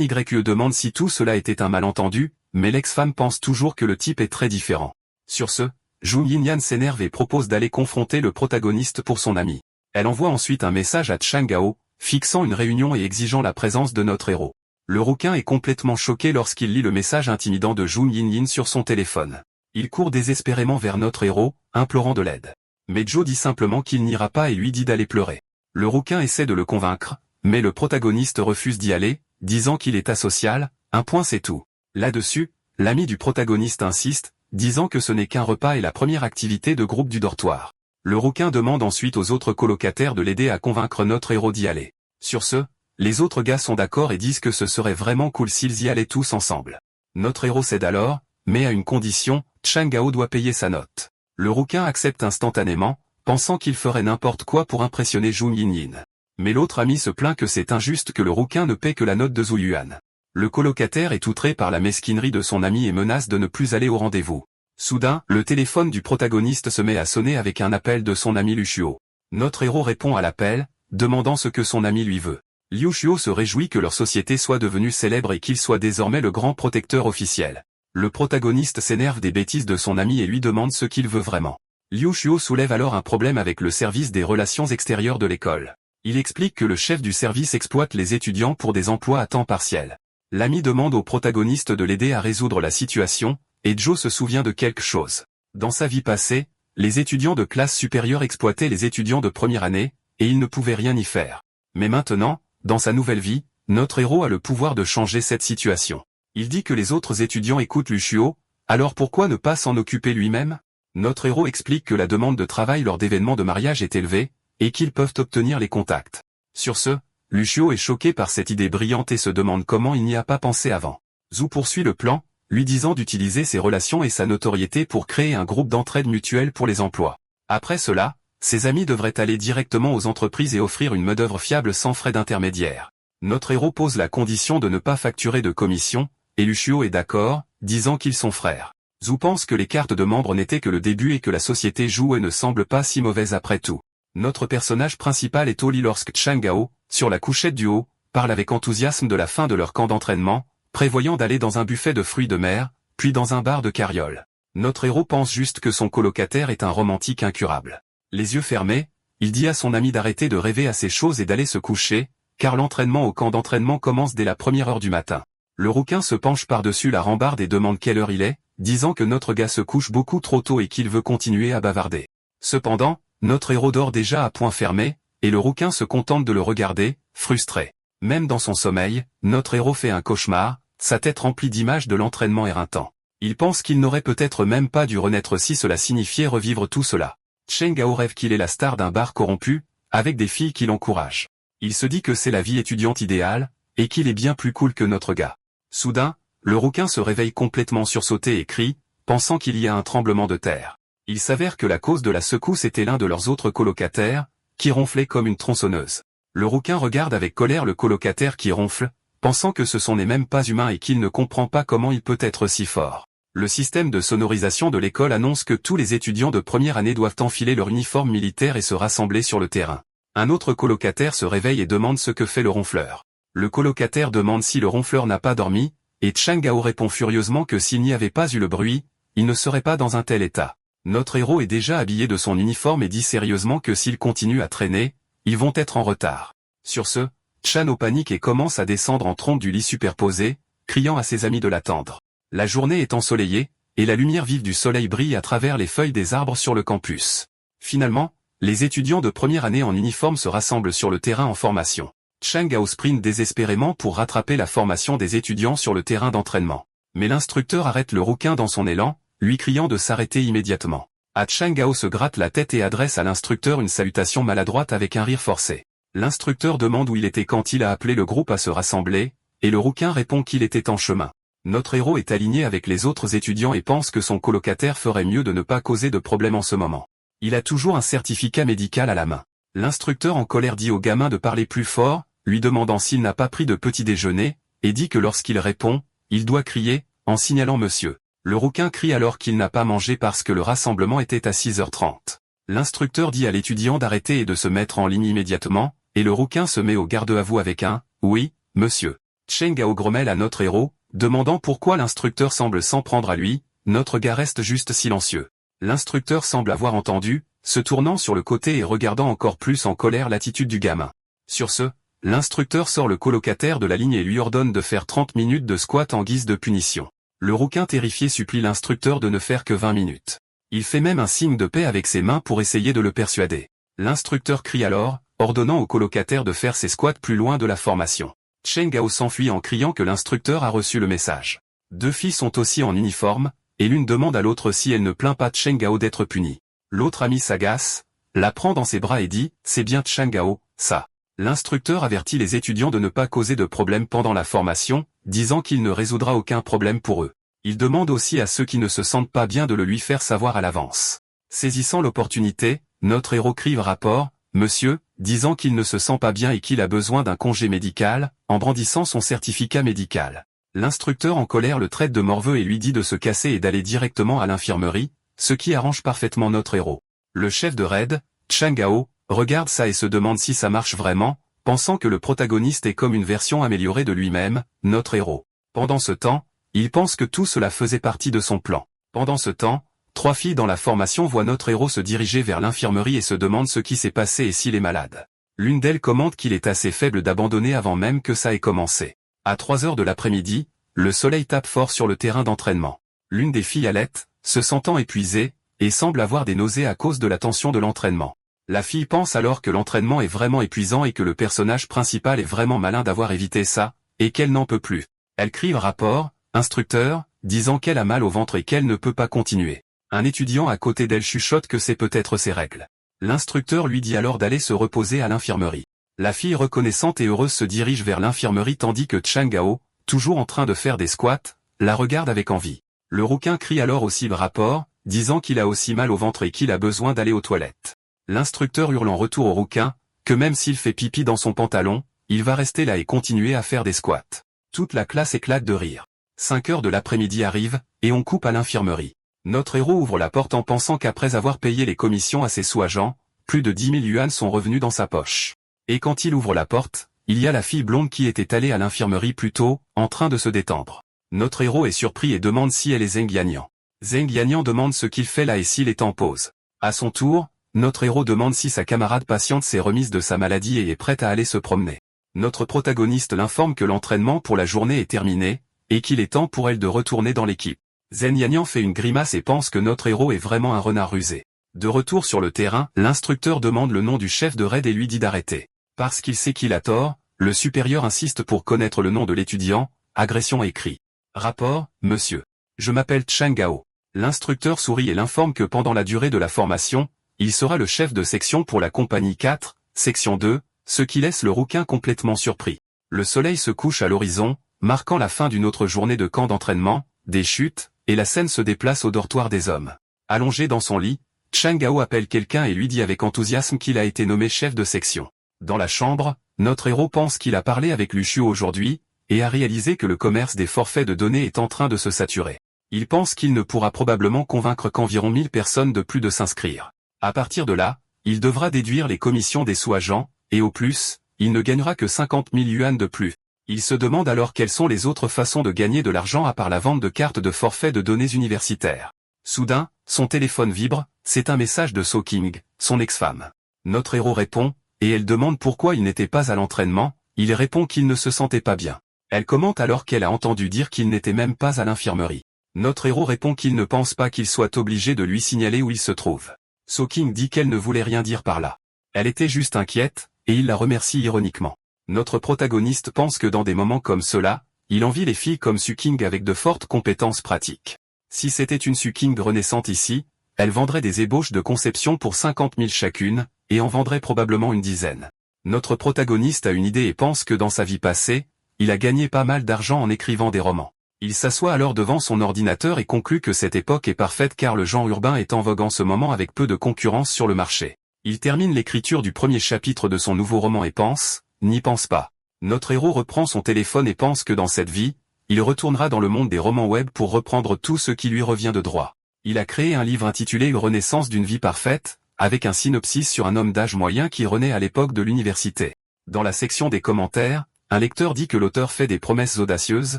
Ye demande si tout cela était un malentendu, mais l'ex-femme pense toujours que le type est très différent. Sur ce, Zhu Yinyan s'énerve et propose d'aller confronter le protagoniste pour son ami. Elle envoie ensuite un message à Chang Gao, fixant une réunion et exigeant la présence de notre héros. Le rouquin est complètement choqué lorsqu'il lit le message intimidant de Zhu Yinyan sur son téléphone. Il court désespérément vers notre héros, implorant de l'aide. Mais Joe dit simplement qu'il n'ira pas et lui dit d'aller pleurer. Le rouquin essaie de le convaincre, mais le protagoniste refuse d'y aller, disant qu'il est asocial, un point c'est tout. Là-dessus, l'ami du protagoniste insiste, disant que ce n'est qu'un repas et la première activité de groupe du dortoir. Le rouquin demande ensuite aux autres colocataires de l'aider à convaincre notre héros d'y aller. Sur ce, les autres gars sont d'accord et disent que ce serait vraiment cool s'ils y allaient tous ensemble. Notre héros cède alors, mais à une condition, Chang Gao doit payer sa note. Le rouquin accepte instantanément, pensant qu'il ferait n'importe quoi pour impressionner Zhu Yinyan. Mais l'autre ami se plaint que c'est injuste que le rouquin ne paie que la note de Zhu Yuan. Le colocataire est outré par la mesquinerie de son ami et menace de ne plus aller au rendez-vous. Soudain, le téléphone du protagoniste se met à sonner avec un appel de son ami Liu Shuo. Notre héros répond à l'appel, demandant ce que son ami lui veut. Liu Shuo se réjouit que leur société soit devenue célèbre et qu'il soit désormais le grand protecteur officiel. Le protagoniste s'énerve des bêtises de son ami et lui demande ce qu'il veut vraiment. Liu Shuo soulève alors un problème avec le service des relations extérieures de l'école. Il explique que le chef du service exploite les étudiants pour des emplois à temps partiel. L'ami demande au protagoniste de l'aider à résoudre la situation, et Joe se souvient de quelque chose. Dans sa vie passée, les étudiants de classe supérieure exploitaient les étudiants de première année, et il ne pouvait rien y faire. Mais maintenant, dans sa nouvelle vie, notre héros a le pouvoir de changer cette situation. Il dit que les autres étudiants écoutent Liu Shuo, alors pourquoi ne pas s'en occuper lui-même? Notre héros explique que la demande de travail lors d'événements de mariage est élevée, et qu'ils peuvent obtenir les contacts. Sur ce, Liu Shuo est choqué par cette idée brillante et se demande comment il n'y a pas pensé avant. Zhu poursuit le plan, lui disant d'utiliser ses relations et sa notoriété pour créer un groupe d'entraide mutuelle pour les emplois. Après cela, ses amis devraient aller directement aux entreprises et offrir une main-d'œuvre fiable sans frais d'intermédiaire. Notre héros pose la condition de ne pas facturer de commission, et Liu Shuo est d'accord, disant qu'ils sont frères. Zhu pense que les cartes de membres n'étaient que le début et que la société jouée ne semble pas si mauvaise après tout. Notre personnage principal est au lit lorsque Chang Gao, sur la couchette du haut, parle avec enthousiasme de la fin de leur camp d'entraînement, prévoyant d'aller dans un buffet de fruits de mer, puis dans un bar de carriole. Notre héros pense juste que son colocataire est un romantique incurable. Les yeux fermés, il dit à son ami d'arrêter de rêver à ces choses et d'aller se coucher, car l'entraînement au camp d'entraînement commence dès la première heure du matin. Le rouquin se penche par-dessus la rambarde et demande quelle heure il est, disant que notre gars se couche beaucoup trop tôt et qu'il veut continuer à bavarder. Cependant, notre héros dort déjà à point fermé, et le rouquin se contente de le regarder, frustré. Même dans son sommeil, notre héros fait un cauchemar, sa tête remplie d'images de l'entraînement éreintant. Il pense qu'il n'aurait peut-être même pas dû renaître si cela signifiait revivre tout cela. Chang Gao rêve qu'il est la star d'un bar corrompu, avec des filles qui l'encouragent. Il se dit que c'est la vie étudiante idéale, et qu'il est bien plus cool que notre gars. Soudain, le rouquin se réveille complètement sursauté et crie, pensant qu'il y a un tremblement de terre. Il s'avère que la cause de la secousse était l'un de leurs autres colocataires, qui ronflait comme une tronçonneuse. Le rouquin regarde avec colère le colocataire qui ronfle, pensant que ce sont même pas humains et qu'il ne comprend pas comment il peut être si fort. Le système de sonorisation de l'école annonce que tous les étudiants de première année doivent enfiler leur uniforme militaire et se rassembler sur le terrain. Un autre colocataire se réveille et demande ce que fait le ronfleur. Le colocataire demande si le ronfleur n'a pas dormi, et Chang Gao répond furieusement que s'il n'y avait pas eu le bruit, il ne serait pas dans un tel état. Notre héros est déjà habillé de son uniforme et dit sérieusement que s'il continue à traîner, ils vont être en retard. Sur ce, Chan panique et commence à descendre en trompe du lit superposé, criant à ses amis de l'attendre. La journée est ensoleillée, et la lumière vive du soleil brille à travers les feuilles des arbres sur le campus. Finalement, les étudiants de première année en uniforme se rassemblent sur le terrain en formation. Chang Gao sprint désespérément pour rattraper la formation des étudiants sur le terrain d'entraînement. Mais l'instructeur arrête le rouquin dans son élan, lui criant de s'arrêter immédiatement. Chang Gao se gratte la tête et adresse à l'instructeur une salutation maladroite avec un rire forcé. L'instructeur demande où il était quand il a appelé le groupe à se rassembler, et le rouquin répond qu'il était en chemin. Notre héros est aligné avec les autres étudiants et pense que son colocataire ferait mieux de ne pas causer de problème en ce moment. Il a toujours un certificat médical à la main. L'instructeur en colère dit au gamin de parler plus fort, lui demandant s'il n'a pas pris de petit déjeuner, et dit que lorsqu'il répond, il doit crier, en signalant monsieur. Le rouquin crie alors qu'il n'a pas mangé parce que le rassemblement était à 6h30. L'instructeur dit à l'étudiant d'arrêter et de se mettre en ligne immédiatement, et le rouquin se met au garde-à-vous avec un « oui, monsieur ». Chen Gao grommelle à notre héros, demandant pourquoi l'instructeur semble s'en prendre à lui. Notre gars reste juste silencieux. L'instructeur semble avoir entendu, se tournant sur le côté et regardant encore plus en colère l'attitude du gamin. Sur ce, l'instructeur sort le colocataire de la ligne et lui ordonne de faire 30 minutes de squat en guise de punition. Le rouquin terrifié supplie l'instructeur de ne faire que 20 minutes. Il fait même un signe de paix avec ses mains pour essayer de le persuader. L'instructeur crie alors, ordonnant au colocataire de faire ses squats plus loin de la formation. Chen Gao s'enfuit en criant que l'instructeur a reçu le message. Deux filles sont aussi en uniforme, et l'une demande à l'autre si elle ne plaint pas Chen Gao d'être punie. L'autre amie s'agace, la prend dans ses bras et dit « C'est bien Chen Gao, ça ». L'instructeur avertit les étudiants de ne pas causer de problème pendant la formation, disant qu'il ne résoudra aucun problème pour eux. Il demande aussi à ceux qui ne se sentent pas bien de le lui faire savoir à l'avance. Saisissant l'opportunité, notre héros crie rapport, « Monsieur », disant qu'il ne se sent pas bien et qu'il a besoin d'un congé médical, en brandissant son certificat médical. L'instructeur en colère le traite de morveux et lui dit de se casser et d'aller directement à l'infirmerie, ce qui arrange parfaitement notre héros. Le chef de raid, Chen Gao, regarde ça et se demande si ça marche vraiment, pensant que le protagoniste est comme une version améliorée de lui-même, notre héros. Pendant ce temps, il pense que tout cela faisait partie de son plan. Pendant ce temps, 3 filles dans la formation voient notre héros se diriger vers l'infirmerie et se demandent ce qui s'est passé et s'il est malade. L'une d'elles commente qu'il est assez faible d'abandonner avant même que ça ait commencé. À 3 heures de l'après-midi, le soleil tape fort sur le terrain d'entraînement. L'une des filles halète, se sentant épuisée, et semble avoir des nausées à cause de la tension de l'entraînement. La fille pense alors que l'entraînement est vraiment épuisant et que le personnage principal est vraiment malin d'avoir évité ça, et qu'elle n'en peut plus. Elle crie rapport, instructeur, disant qu'elle a mal au ventre et qu'elle ne peut pas continuer. Un étudiant à côté d'elle chuchote que c'est peut-être ses règles. L'instructeur lui dit alors d'aller se reposer à l'infirmerie. La fille reconnaissante et heureuse se dirige vers l'infirmerie tandis que Chen Gao, toujours en train de faire des squats, la regarde avec envie. Le rouquin crie alors aussi rapport, disant qu'il a aussi mal au ventre et qu'il a besoin d'aller aux toilettes. L'instructeur hurle en retour au rouquin, que même s'il fait pipi dans son pantalon, il va rester là et continuer à faire des squats. Toute la classe éclate de rire. 5 heures de l'après-midi arrivent, et on coupe à l'infirmerie. Notre héros ouvre la porte en pensant qu'après avoir payé les commissions à ses sous-agents, plus de 10 000 yuans sont revenus dans sa poche. Et quand il ouvre la porte, il y a la fille blonde qui était allée à l'infirmerie plus tôt, en train de se détendre. Notre héros est surpris et demande si elle est Zheng Yanyan. Zheng Yanyan demande ce qu'il fait là et s'il est en pause. À son tour, notre héros demande si sa camarade patiente s'est remise de sa maladie et est prête à aller se promener. Notre protagoniste l'informe que l'entraînement pour la journée est terminé, et qu'il est temps pour elle de retourner dans l'équipe. Zheng Yanyan fait une grimace et pense que notre héros est vraiment un renard rusé. De retour sur le terrain, l'instructeur demande le nom du chef de raid et lui dit d'arrêter. Parce qu'il sait qu'il a tort, le supérieur insiste pour connaître le nom de l'étudiant, agression écrit. Rapport, monsieur. Je m'appelle Chen Gao. L'instructeur sourit et l'informe que pendant la durée de la formation, il sera le chef de section pour la compagnie 4, section 2, ce qui laisse le rouquin complètement surpris. Le soleil se couche à l'horizon, marquant la fin d'une autre journée de camp d'entraînement, des chutes, et la scène se déplace au dortoir des hommes. Allongé dans son lit, Chen Gao appelle quelqu'un et lui dit avec enthousiasme qu'il a été nommé chef de section. Dans la chambre, notre héros pense qu'il a parlé avec Lucio aujourd'hui, et a réalisé que le commerce des forfaits de données est en train de se saturer. Il pense qu'il ne pourra probablement convaincre qu'environ 1000 personnes de plus de s'inscrire. À partir de là, il devra déduire les commissions des sous-agents, et au plus, il ne gagnera que 50 000 yuan de plus. Il se demande alors quelles sont les autres façons de gagner de l'argent à part la vente de cartes de forfait de données universitaires. Soudain, son téléphone vibre, c'est un message de So King, son ex-femme. Notre héros répond, et elle demande pourquoi il n'était pas à l'entraînement, il répond qu'il ne se sentait pas bien. Elle commente alors qu'elle a entendu dire qu'il n'était même pas à l'infirmerie. Notre héros répond qu'il ne pense pas qu'il soit obligé de lui signaler où il se trouve. So King dit qu'elle ne voulait rien dire par là. Elle était juste inquiète, et il la remercie ironiquement. Notre protagoniste pense que dans des moments comme cela, il envie les filles comme Su King avec de fortes compétences pratiques. Si c'était une Su King renaissante ici, elle vendrait des ébauches de conception pour 50 000 chacune, et en vendrait probablement une dizaine. Notre protagoniste a une idée et pense que dans sa vie passée, il a gagné pas mal d'argent en écrivant des romans. Il s'assoit alors devant son ordinateur et conclut que cette époque est parfaite car le genre urbain est en vogue en ce moment avec peu de concurrence sur le marché. Il termine l'écriture du premier chapitre de son nouveau roman et pense, n'y pense pas. Notre héros reprend son téléphone et pense que dans cette vie, il retournera dans le monde des romans web pour reprendre tout ce qui lui revient de droit. Il a créé un livre intitulé Une renaissance d'une vie parfaite, avec un synopsis sur un homme d'âge moyen qui renaît à l'époque de l'université. Dans la section des commentaires, un lecteur dit que l'auteur fait des promesses audacieuses,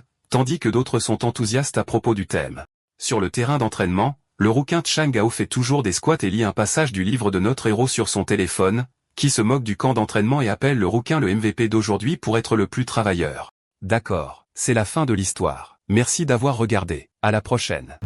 tandis que d'autres sont enthousiastes à propos du thème. Sur le terrain d'entraînement, le rouquin Chang Gao fait toujours des squats et lit un passage du livre de notre héros sur son téléphone, qui se moque du camp d'entraînement et appelle le rouquin le MVP d'aujourd'hui pour être le plus travailleur. D'accord, c'est la fin de l'histoire. Merci d'avoir regardé. À la prochaine.